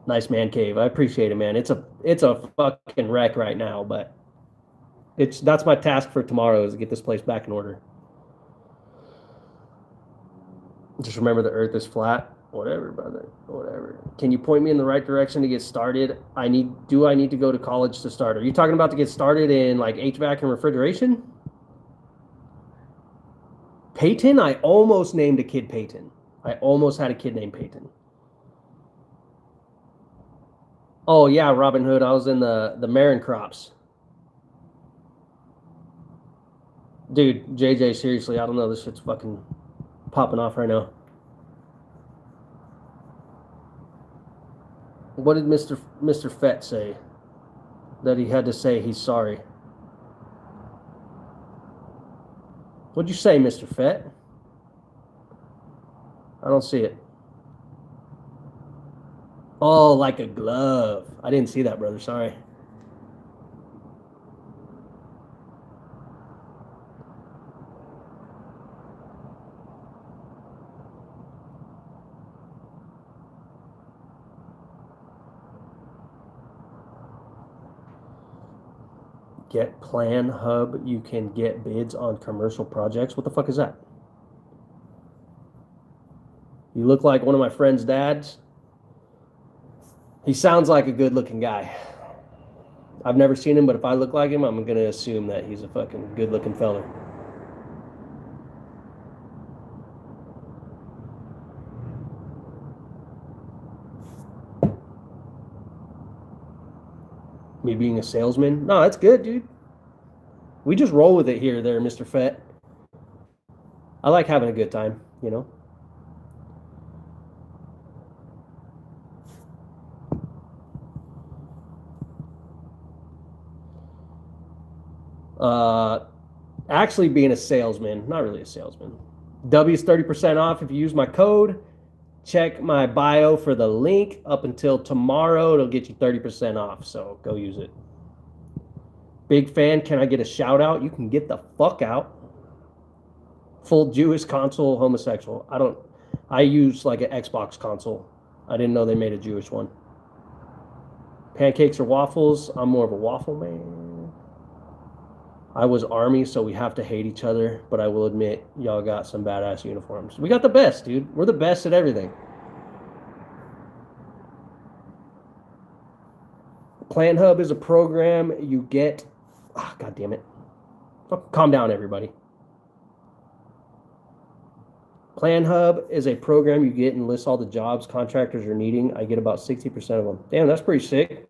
Nice man cave. I appreciate it, man. It's a fucking wreck right now, but that's my task for tomorrow is to get this place back in order. Just remember the earth is flat. Whatever, brother. Whatever. Can you point me in the right direction to get started? Do I need to go to college to start? Are you talking about to get started in like HVAC and refrigeration? Peyton? I almost named a kid Peyton. I almost had a kid named Peyton. Oh yeah, Robin Hood. I was in the Marin crops. Dude, JJ, seriously, I don't know. This shit's fucking popping off right now. What did Mr. Fett say? That he had to say he's sorry. What'd you say, Mr. Fett? I don't see it. Oh, like a glove. I didn't see that, brother. Sorry. Get Plan Hub. You can get bids on commercial projects. What the fuck is that? You look like one of my friend's dads. He sounds like a good-looking guy. I've never seen him, but if I look like him, I'm going to assume that he's a fucking good-looking fella. Me being a salesman? No, that's good, dude. We just roll with it here, there, Mr. Fett. I like having a good time, you know? Actually being a salesman, not really a salesman. W's 30% off if you use my code. Check my bio for the link up until tomorrow. It'll get you 30% off, so go use it. Big fan. Can I get a shout out? You can get the fuck out. Full Jewish console, homosexual. I use like an Xbox console. I didn't know they made a Jewish one. Pancakes or waffles? I'm more of a waffle man. I was Army, so we have to hate each other, but I will admit, y'all got some badass uniforms. We got the best, dude. We're the best at everything. Plan Hub is a program you get. Oh, God damn it. Calm down, everybody. Plan Hub is a program you get and lists all the jobs contractors are needing. I get about 60% of them. Damn, that's pretty sick.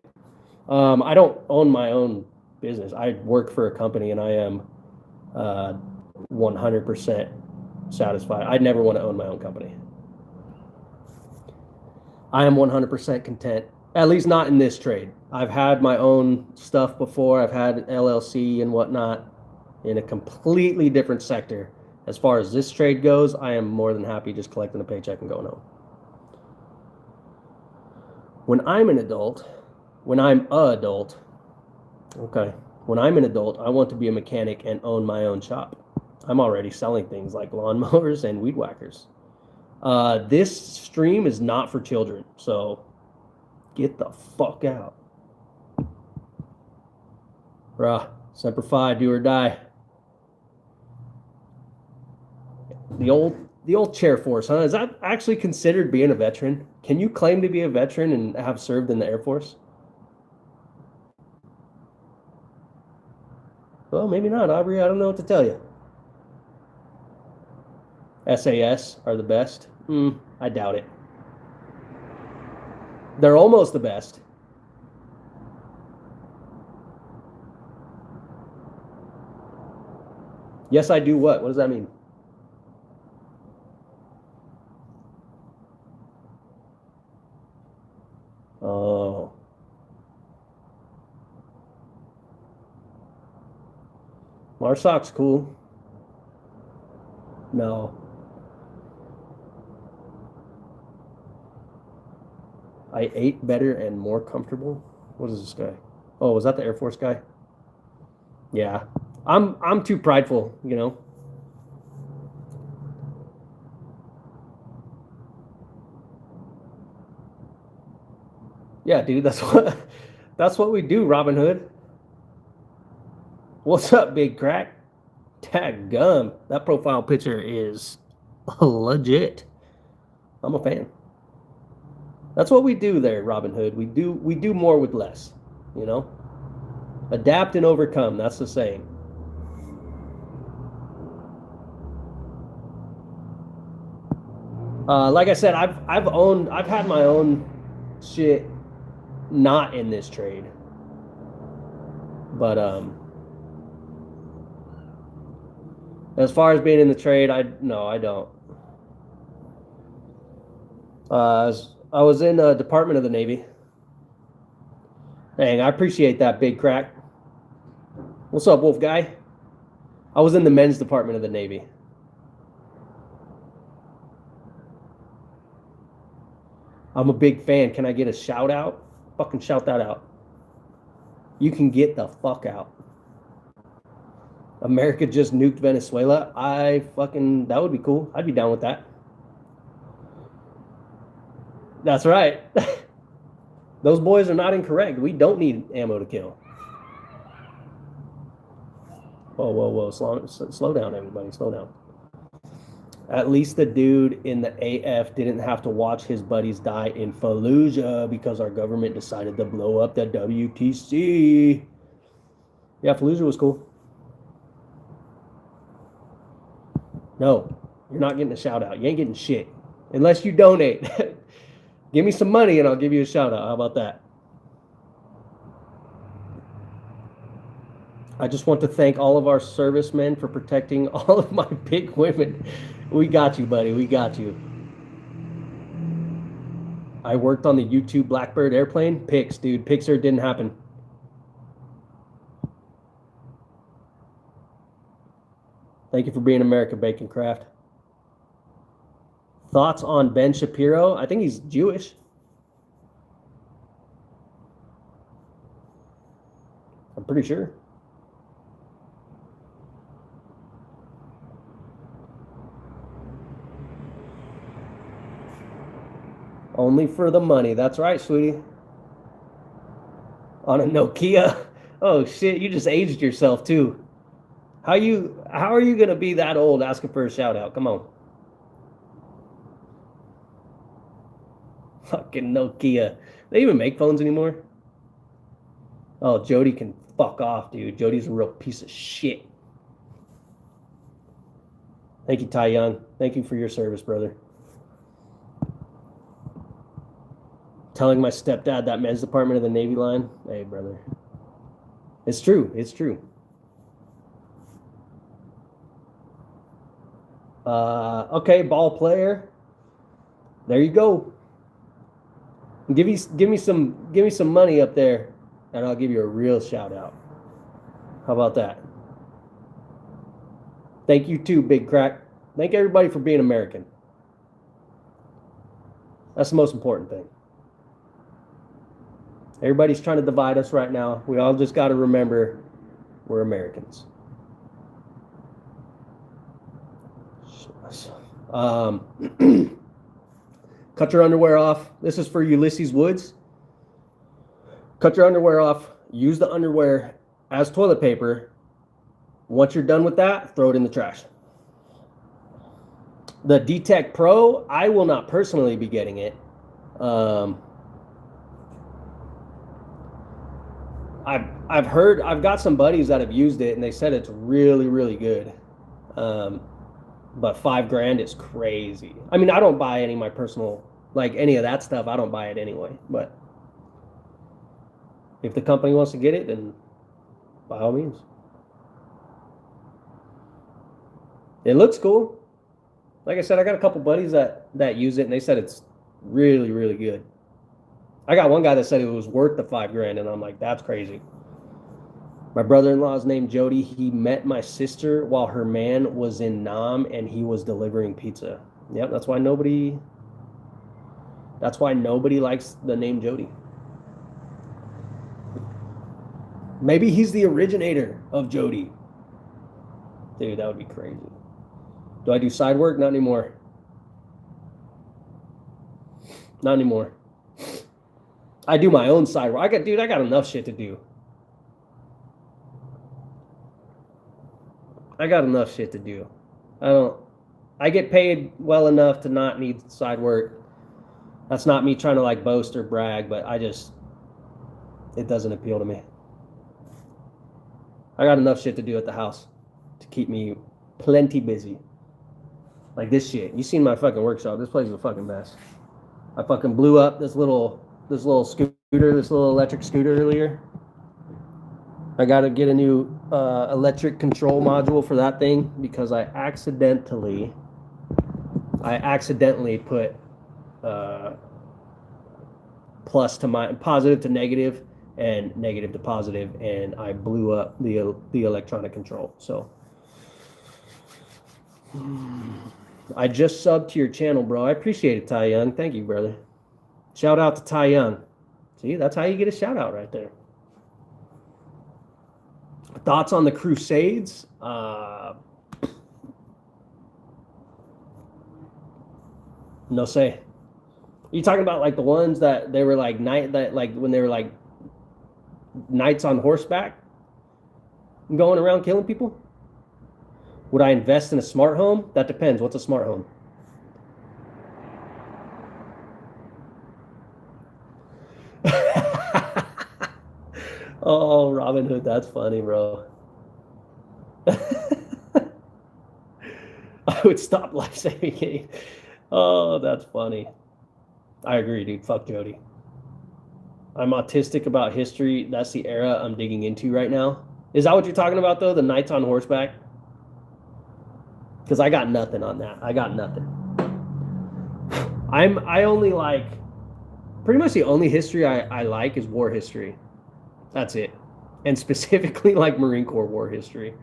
I don't own my own business. I work for a company and I am 100% satisfied. I never want to own my own company. I am 100% content, at least not in this trade. I've had my own stuff before. I've had LLC and whatnot in a completely different sector. As far as this trade goes, I am more than happy just collecting a paycheck and going home. When I'm an adult, when I'm an adult, I want to be a mechanic and own my own shop. I'm already selling things like lawnmowers and weed whackers. This stream is not for children, so get the fuck out. Bruh, Semper Fi, do or die. The old chair force, huh? Is that actually considered being a veteran? Can you claim to be a veteran and have served in the Air Force? Well, maybe not, Aubrey. I don't know what to tell you. SAS are the best? I doubt it. They're almost the best. Yes, I do what? What does that mean? Oh. Marsoc's cool. No. I ate better and more comfortable. What is this guy? Oh, was that the Air Force guy? Yeah. I'm too prideful, you know. Yeah, dude, that's what we do, Robin Hood. What's up, big crack? Tag gum. That profile picture is legit. I'm a fan. That's what we do there, Robin Hood. We do more with less, you know? Adapt and overcome, that's the saying. Like I said, I've had my own shit not in this trade. But as far as being in the trade, I don't. I was in the Department of the Navy. Dang, I appreciate that, big crack. What's up, Wolf guy? I was in the men's department of the Navy. I'm a big fan. Can I get a shout out? Fucking shout that out. You can get the fuck out. America just nuked Venezuela. That would be cool. I'd be down with that. That's right. Those boys are not incorrect. We don't need ammo to kill. Whoa, whoa, whoa. Slow down, everybody. Slow down. At least the dude in the AF didn't have to watch his buddies die in Fallujah because our government decided to blow up the WTC. Yeah, Fallujah was cool. No, you're not getting a shout out. You ain't getting shit unless you donate. Give me some money and I'll give you a shout out. How about that? I just want to thank all of our servicemen for protecting all of my big women. We got you, buddy. We got you. I worked on the U-2 Blackbird airplane. Pics, dude. Pixar didn't happen. Thank you for being America, Bacon Craft. Thoughts on Ben Shapiro? I think he's Jewish. I'm pretty sure. Only for the money. That's right, sweetie. On a Nokia. Oh shit, you just aged yourself too. How are you gonna be that old asking for a shout out? Come on. Fucking Nokia. They even make phones anymore? Oh, Jody can fuck off, dude. Jody's a real piece of shit. Thank you, Tai Young. Thank you for your service, brother. Telling my stepdad that men's department of the Navy line. Hey, brother. It's true. It's true. Okay, ball player. There you go. Give me some money up there, and I'll give you a real shout out. How about that? Thank you too, Big Crack. Thank everybody for being American. That's the most important thing. Everybody's trying to divide us right now. We all just got to remember we're Americans. Cut your underwear off. This is for Ulysses Woods. Cut your underwear off. Use the underwear as toilet paper. Once you're done with that, throw it in the trash. The D-Tech Pro, I will not personally be getting it. I've got some buddies that have used it and they said it's really, really good. But $5,000 is crazy. I mean, I don't buy any of my personal, like any of that stuff. I don't buy it anyway. But if the company wants to get it, then by all means. It looks cool. Like I said, I got a couple buddies that use it and they said it's really, really good. I got one guy that said it was worth the $5,000 and I'm like, that's crazy. My brother-in-law is named Jody. He met my sister while her man was in Nam and he was delivering pizza. Yep, that's why nobody likes the name Jody. Maybe he's the originator of Jody. Dude, that would be crazy. Do I do side work? Not anymore. Not anymore. I do my own side work. I got enough shit to do. I got enough shit to do. I get paid well enough to not need side work. That's not me trying to like boast or brag, but it doesn't appeal to me. I got enough shit to do at the house to keep me plenty busy. Like this shit. You seen my fucking workshop. This place is a fucking mess. I fucking blew up this little scooter, this little electric scooter earlier. I got to get a new electric control module for that thing because I accidentally put positive to negative and negative to positive, and I blew up the electronic control. So I just subbed to your channel, bro. I appreciate it, Ty Young. Thank you, brother. Shout out to Ty Young. See, that's how you get a shout out right there. Thoughts on the Crusades? No say. Are you talking about like the ones that they were like when they were like knights on horseback going around killing people? Would I invest in a smart home? That depends. What's a smart home? Oh, Robin Hood, that's funny, bro. I would stop life saving aid. Oh, that's funny. I agree, dude. Fuck Jody. I'm autistic about history. That's the era I'm digging into right now. Is that what you're talking about, though? The knights on horseback? Because I got nothing on that. I got nothing. I only like, pretty much the only history I like is war history. That's it. And specifically like Marine Corps war history.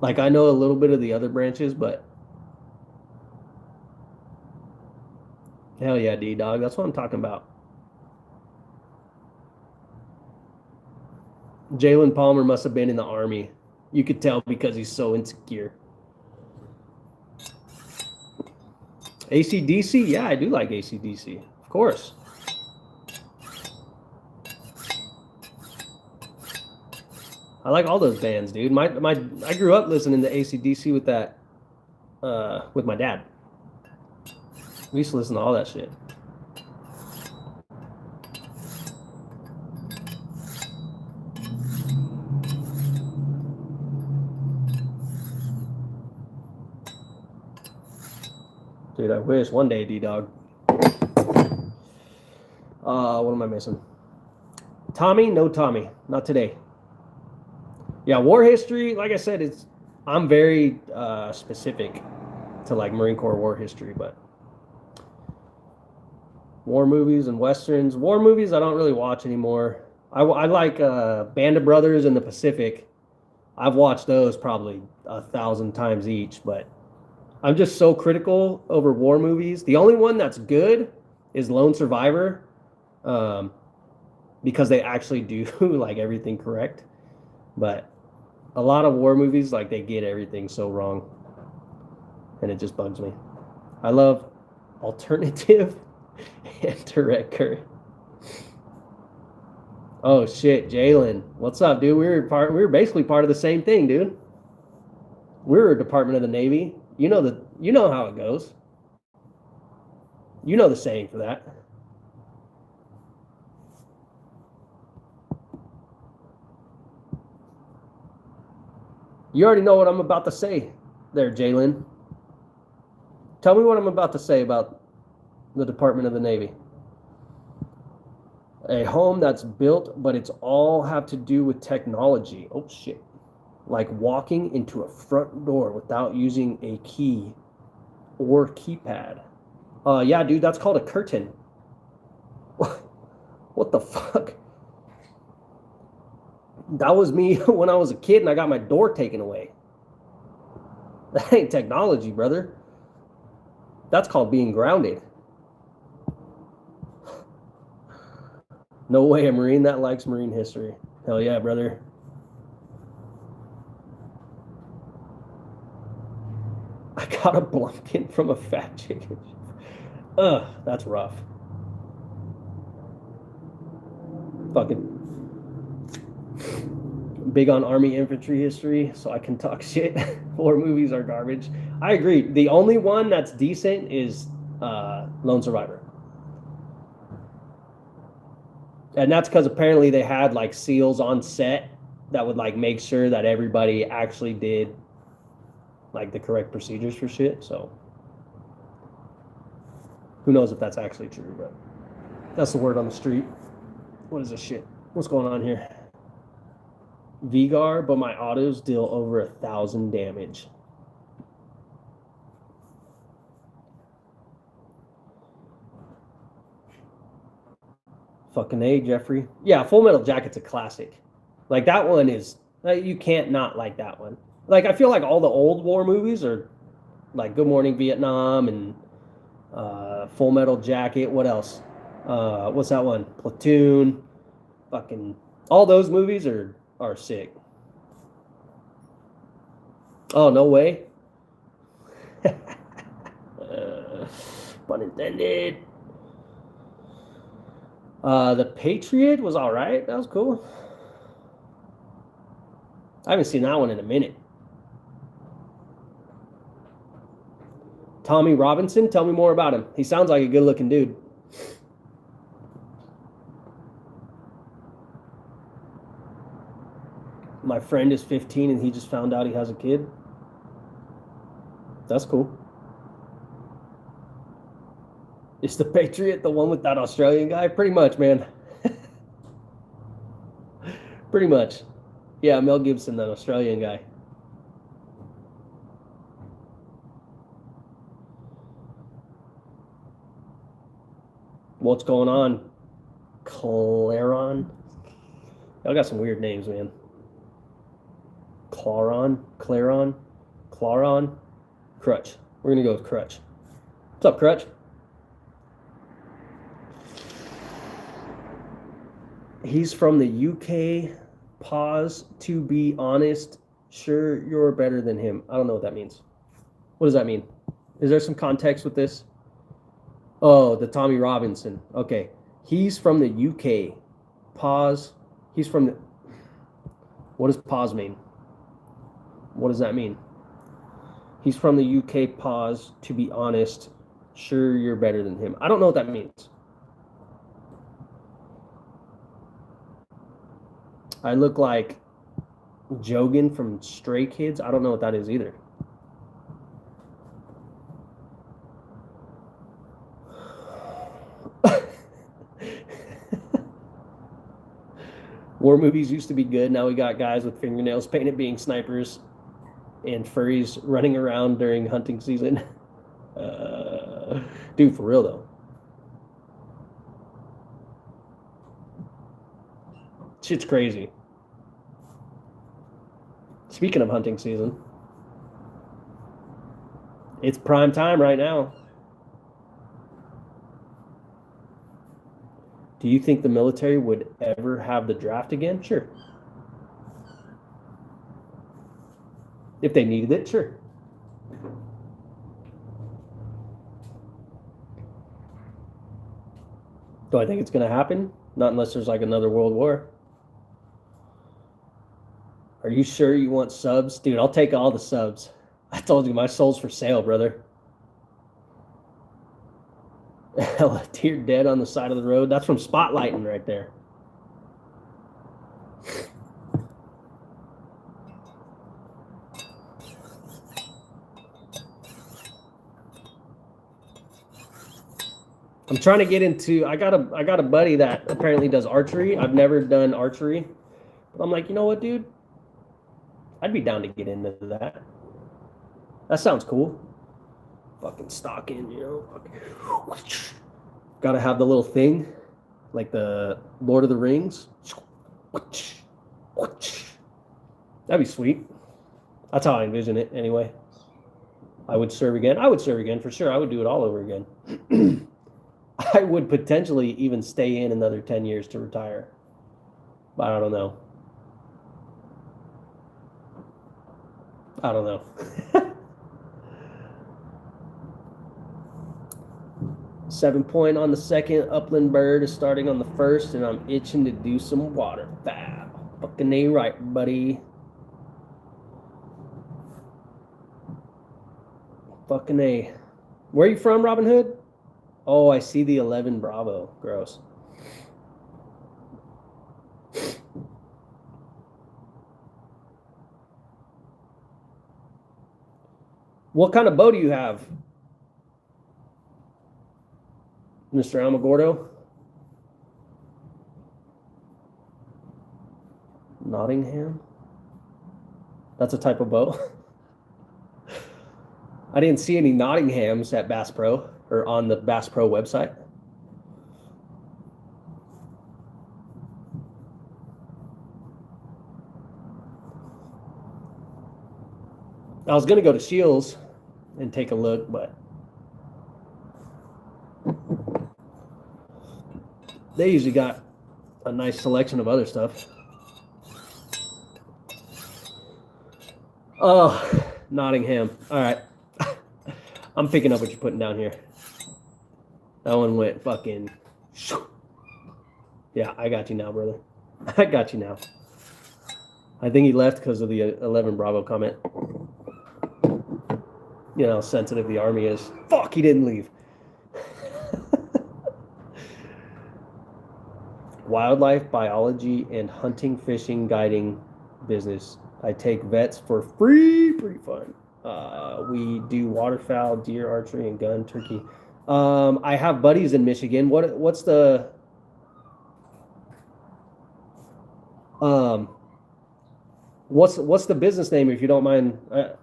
Like I know a little bit of the other branches, but hell yeah, D-Dog. That's what I'm talking about. Jalen Palmer must have been in the Army. You could tell because he's so insecure. AC/DC? Yeah, I do like AC/DC. Of course. I like all those bands, dude. I grew up listening to AC/DC with that with my dad. We used to listen to all that shit. Dude, I wish one day, D-Dog. What am I missing? Tommy? No Tommy. Not today. Yeah, war history, like I said, I'm very specific to like Marine Corps war history, but war movies and westerns. War movies I don't really watch anymore. I like Band of Brothers and the Pacific. I've watched those probably 1,000 times each, but I'm just so critical over war movies. The only one that's good is Lone Survivor, because they actually do like everything correct. But a lot of war movies, like they get everything so wrong, and it just bugs me. I love alternative and direct current. Oh shit, Jalen, what's up, dude? We were basically part of the same thing, dude. We were a Department of the Navy. You know how it goes. You know the saying for that. You already know what I'm about to say there, Jalen. Tell me what I'm about to say about the Department of the Navy. A home that's built, but it's all have to do with technology. Oh, shit. Like walking into a front door without using a key or keypad. Yeah, dude, that's called a curtain. What the fuck? That was me when I was a kid and I got my door taken away. That ain't technology, brother. That's called being grounded. No way a Marine that likes Marine history. Hell yeah, brother. I got a blumpkin from a fat chicken. Ugh, that's rough. Fucking big on Army infantry history, so I can talk shit. War movies are garbage. I agree. The only one that's decent is Lone Survivor. And that's because apparently they had like SEALs on set that would like make sure that everybody actually did like the correct procedures for shit. So who knows if that's actually true, but that's the word on the street. What is this shit? What's going on here? Vigar, but my autos deal over 1,000 damage. Fucking A, Jeffrey. Yeah, Full Metal Jacket's a classic. Like that one is, you can't not like that one. Like I feel like all the old war movies are like Good Morning Vietnam and Full Metal Jacket. What else? What's that one? Platoon. Fucking all those movies are sick. Oh, no way. Pun intended. The Patriot was all right. That was cool. I haven't seen that one in a minute. Tommy Robinson, tell me more about him. He sounds like a good-looking dude. My friend is 15 and he just found out he has a kid. That's cool. Is the Patriot the one with that Australian guy? Pretty much, man. Pretty much. Yeah, Mel Gibson, that Australian guy. What's going on? Claron? Y'all got some weird names, man. Claron? Crutch. We're going to go with Crutch. What's up, Crutch? He's from the UK. Pause. To be honest, sure you're better than him. I don't know what that means. What does that mean? Is there some context with this? Oh, the Tommy Robinson. Okay. He's from the UK. Pause. He's from the... What does pause mean? What does that mean? He's from the UK. Pause. To be honest, sure you're better than him. I don't know what that means. I look like Jogan from Stray Kids. I don't know what that is either. War movies used to be good. Now we got guys with fingernails painted being snipers and furries running around during hunting season. Dude, for real though. Shit's crazy. Speaking of hunting season, it's prime time right now. Do you think the military would ever have the draft again? Sure. If they needed it, sure. Do I think it's going to happen? Not unless there's like another world war. Are you sure you want subs? Dude, I'll take all the subs. I told you my soul's for sale, brother. Hella deer dead on the side of the road. That's from spotlighting right there. I'm trying to get into... I got a buddy that apparently does archery. I've never done archery. But I'm like, you know what, dude? I'd be down to get into that. That sounds cool. Fucking stalking, you know. Gotta have the little thing, like the Lord of the Rings. That'd be sweet. That's how I envision it anyway. I would serve again. I would serve again for sure. I would do it all over again. I would potentially even stay in another 10 years to retire. But I don't know. I don't know. 7 point on the second. Upland Bird is starting on the first, and I'm itching to do some waterfowl. Fucking A right, buddy. Fucking A. Where are you from, Robin Hood? Oh, I see the 11 Bravo. Gross. What kind of bow do you have, Mr. Alamogordo? Nottingham? That's a type of bow. I didn't see any Nottinghams at Bass Pro or on the Bass Pro website. I was going to go to Shields and take a look, but they usually got a nice selection of other stuff. Oh, Nottingham. All right. I'm picking up what you're putting down here. That one went fucking... Yeah, I got you now, brother. I got you now. I think he left because of the 11 Bravo comment. You know how sensitive the Army is. Fuck, he didn't leave. Wildlife biology and hunting, fishing, guiding business. I take vets for free. Pretty fun. We do waterfowl, deer, archery, and gun, turkey. I have buddies in Michigan. What's the what's the business name, if you don't mind?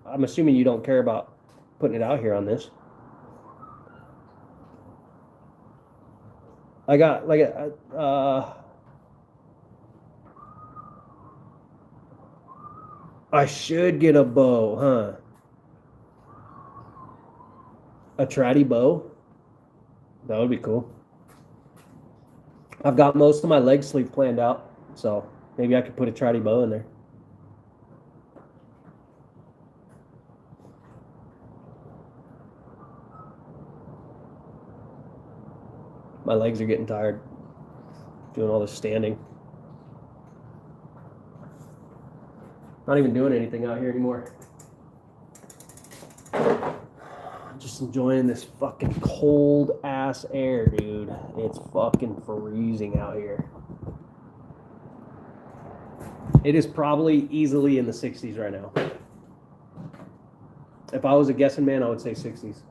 I'm assuming you don't care about putting it out here on this. I got like I should get a bow, huh? A tratty bow? That would be cool. I've got most of my leg sleeve planned out, so maybe I could put a tratty bow in there. My legs are getting tired doing all this standing. Not even doing anything out here anymore. Just enjoying this fucking cold ass air, dude. It's fucking freezing out here. It is probably easily in the 60s right now. If I was a guessing man, I would say 60s.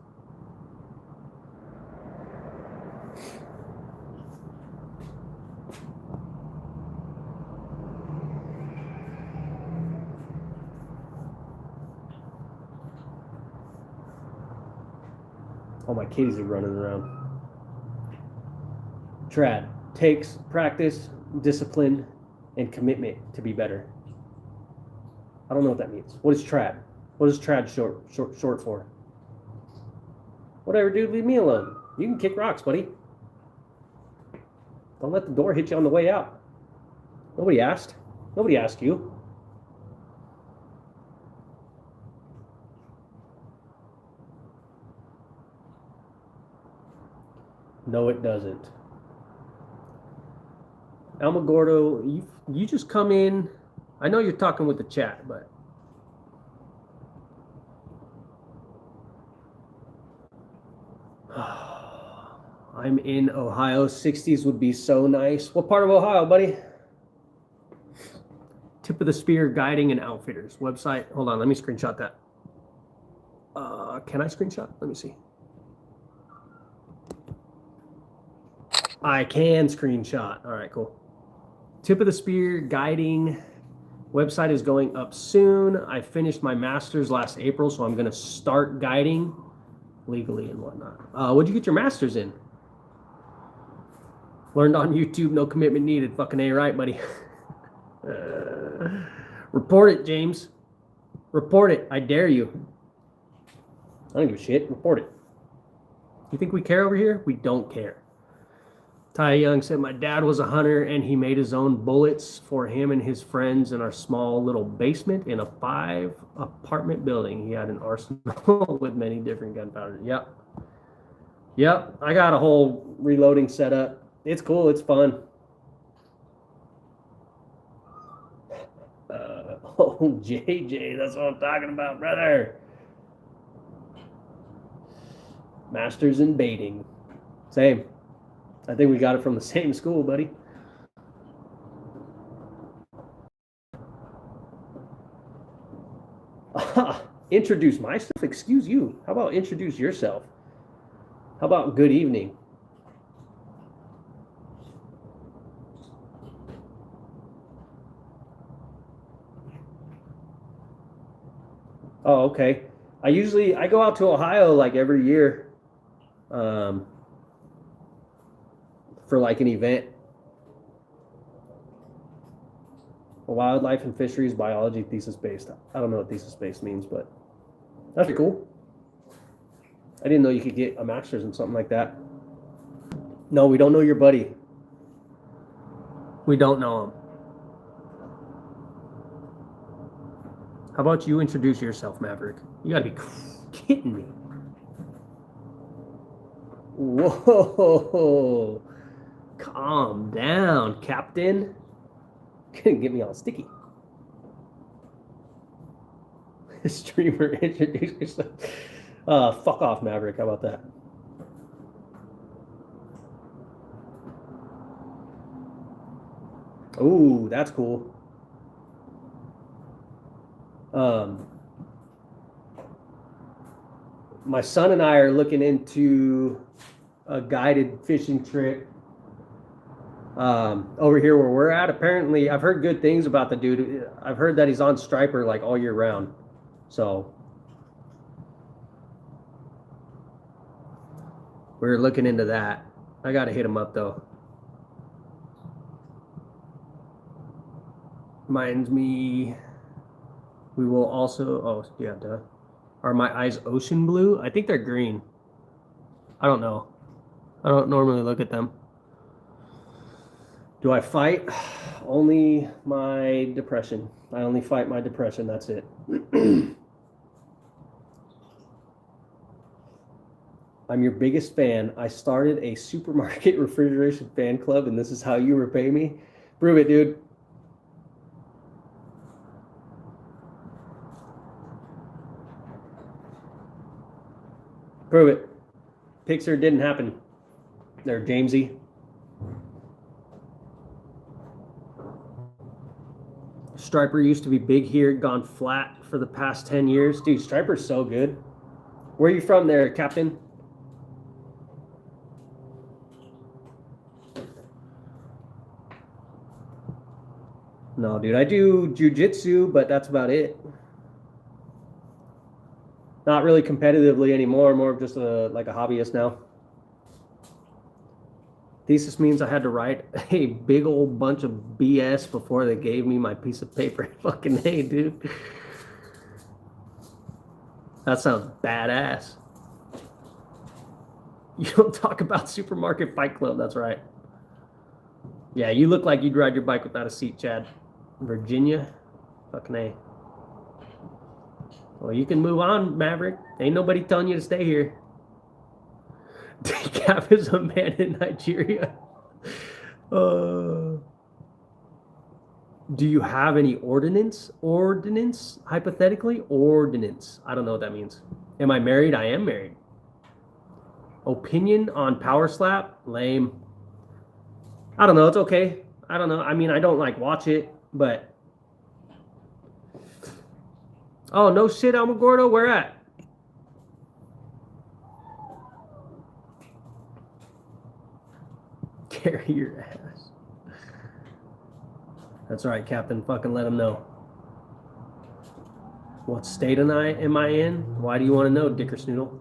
All my kitties are running around. Trad takes practice, discipline, and commitment to be better. I don't know what that means. What is trad? What is trad short for? Whatever, dude, leave me alone. You can kick rocks, buddy. Don't let the door hit you on the way out. Nobody asked. Nobody asked you. No, it doesn't. Alamogordo, you just come in. I know you're talking with the chat, but I'm in Ohio. 60s would be so nice. What part of Ohio, buddy? Tip of the Spear Guiding and Outfitters website. Hold on, let me screenshot that. Can I screenshot? Let me see. I can screenshot. All right, cool. Tip of the Spear Guiding website is going up soon. I finished my master's last April, so I'm going to start guiding legally and whatnot. What'd you get your master's in? Learned on YouTube, no commitment needed. Fucking A right, buddy. Report it, James. Report it. I dare you. I don't give a shit. Report it. You think we care over here? We don't care. Ty Young said, my dad was a hunter and he made his own bullets for him and his friends in our small little basement in a 5-apartment building. He had an arsenal with many different gunpowder. Yep. Yep. I got a whole reloading setup. It's cool. It's fun. Oh, JJ, that's what I'm talking about, brother. Masters in baiting. Same. I think we got it from the same school, buddy. Introduce myself? Excuse you. How about introduce yourself? How about good evening? Oh, okay. I go out to Ohio like every year for like an event. A wildlife and fisheries biology thesis based. I don't know what thesis based means, but that's pretty cool. I didn't know you could get a master's in something like that. No, we don't know your buddy. We don't know him. How about you introduce yourself, Maverick? You gotta be kidding me. Whoa. Calm down, Captain. Couldn't get me all sticky. Streamer, introduce yourself. Fuck off, Maverick. How about that? Ooh, that's cool. My son and I are looking into a guided fishing trip over here where we're at. Apparently, I've heard good things about the dude. I've heard that he's on striper like all year round. So we're looking into that. I got to hit him up though. Reminds me, we will also, oh yeah, duh. Are my eyes ocean blue? I think they're green. I don't know. I don't normally look at them. Do I fight? Only my depression. I only fight my depression. That's it. I'm your biggest fan. I started a supermarket refrigeration fan club, and this is how you repay me. Prove it, dude. Prove it. Pixar didn't happen. There, Jamesy. Striper used to be big here, gone flat for the past 10 years. Dude, Striper's so good. Where are you from there, Captain? No, dude, I do jujitsu, but that's about it. Not really competitively anymore, more of just like a hobbyist now. Thesis means I had to write a big old bunch of BS before they gave me my piece of paper. Fucking hey, dude. That sounds badass. You don't talk about Supermarket Fight Club, that's right. Yeah, you look like you'd ride your bike without a seat, Chad. Virginia? Fucking A. Well, you can move on, Maverick. Ain't nobody telling you to stay here. Decaf is a man in Nigeria. Do you have any ordinance? Ordinance? Hypothetically? Ordinance. I don't know what that means. Am I married? I am married. Opinion on Power Slap? Lame. I don't know. It's okay. I don't know. I mean, I don't like watch it, but... Oh, no shit, Almagordo. Where at? Carry your ass. That's right, Captain. Fucking let him know. What state am I in? Why do you want to know, Dickersnoodle?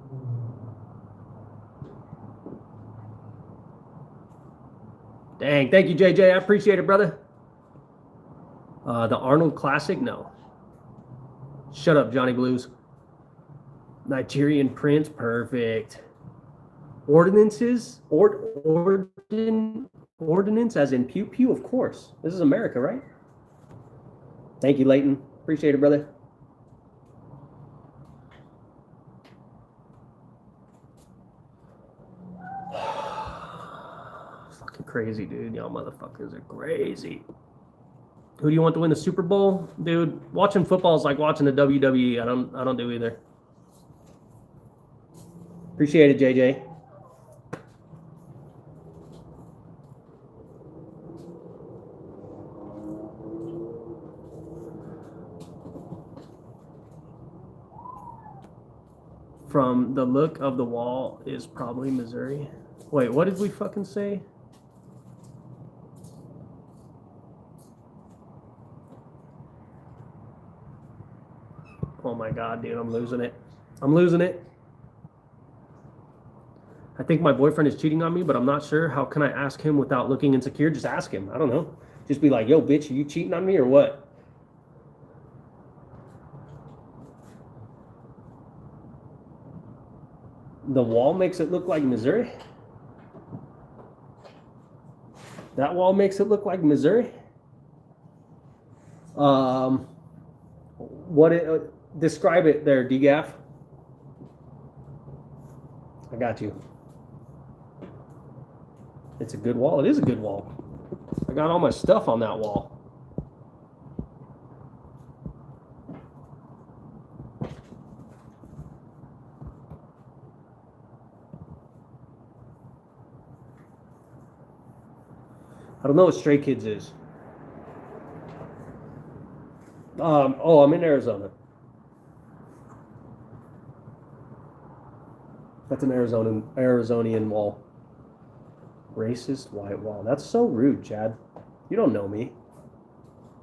Dang, thank you, JJ. I appreciate it, brother. The Arnold Classic? No. Shut up, Johnny Blues. Nigerian Prince? Perfect. Ordinances? Ordinance as in pew pew? Of course. This is America, right? Thank you, Leighton. Appreciate it, brother. Fucking crazy, dude. Y'all motherfuckers are crazy. Who do you want to win the Super Bowl? Dude, watching football is like watching the WWE. I don't do either. Appreciate it, JJ. From the look of the wall is probably Missouri. Wait, what did we fucking say? Oh my God, dude, I'm losing it. I'm losing it. I think my boyfriend is cheating on me, but I'm not sure. How can I ask him without looking insecure? Just ask him. I don't know. Just be like, yo, bitch, are you cheating on me or what? The wall makes it look like Missouri? That wall makes it look like Missouri? Describe it there, DGAF. I got you. It's a good wall. It is a good wall. I got all my stuff on that wall. I don't know what Stray Kids is. I'm in Arizona. That's an Arizonian wall. Racist white wall. That's so rude, Chad. You don't know me.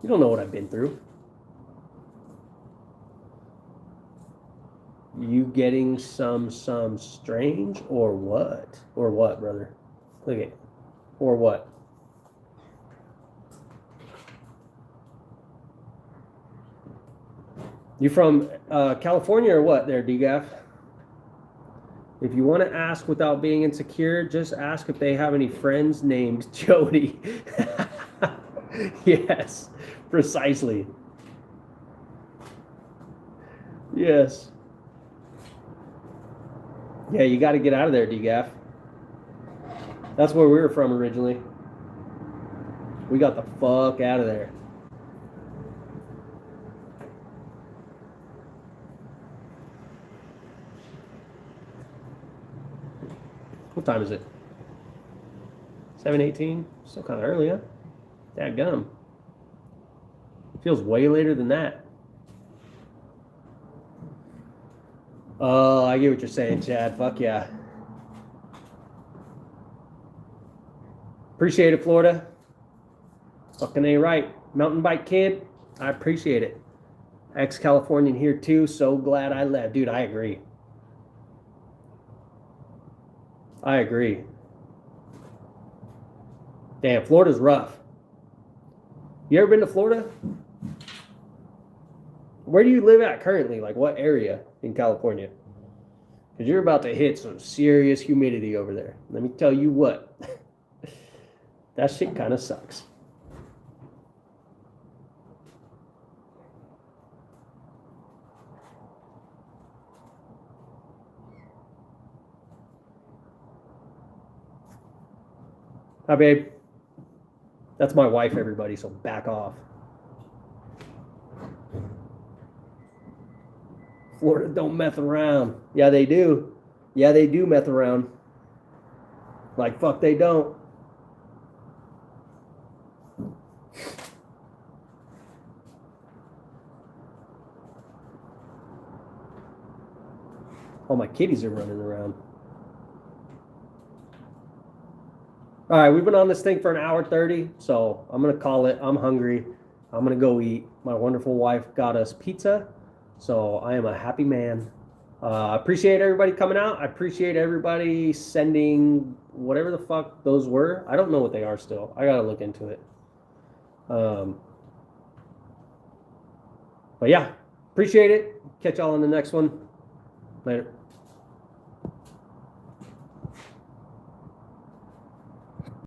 You don't know what I've been through. You getting some strange or what? Or what, brother? Look at it. Or what? You from California or what there, DGAF? If you want to ask without being insecure, just ask if they have any friends named Jody. Yes, precisely. Yes. Yeah, you got to get out of there, DGAF. That's where we were from originally. We got the fuck out of there. What time is it? 7:18? Still kind of early, huh? Dadgum. Feels way later than that. Oh, I get what you're saying, Chad. Fuck yeah. Appreciate it, Florida. Fucking ain't right. Mountain bike kid, I appreciate it. Ex-Californian here too. So glad I left. Dude, I agree. I agree. Damn, Florida's rough. You ever been to Florida? Where do you live at currently? Like what area in California? Because you're about to hit some serious humidity over there. Let me tell you what. That shit kind of sucks. Hi, babe. That's my wife, everybody, so back off. Florida don't meth around. Yeah, they do. Yeah, they do meth around. Like, fuck, they don't. All my kitties are running around. All right, we've been on this thing for an hour 30, so I'm going to call it. I'm hungry. I'm going to go eat. My wonderful wife got us pizza, so I am a happy man. I appreciate everybody coming out. I appreciate everybody sending whatever the fuck those were. I don't know what they are still. I got to look into it. But yeah, appreciate it. Catch y'all on the next one. Later.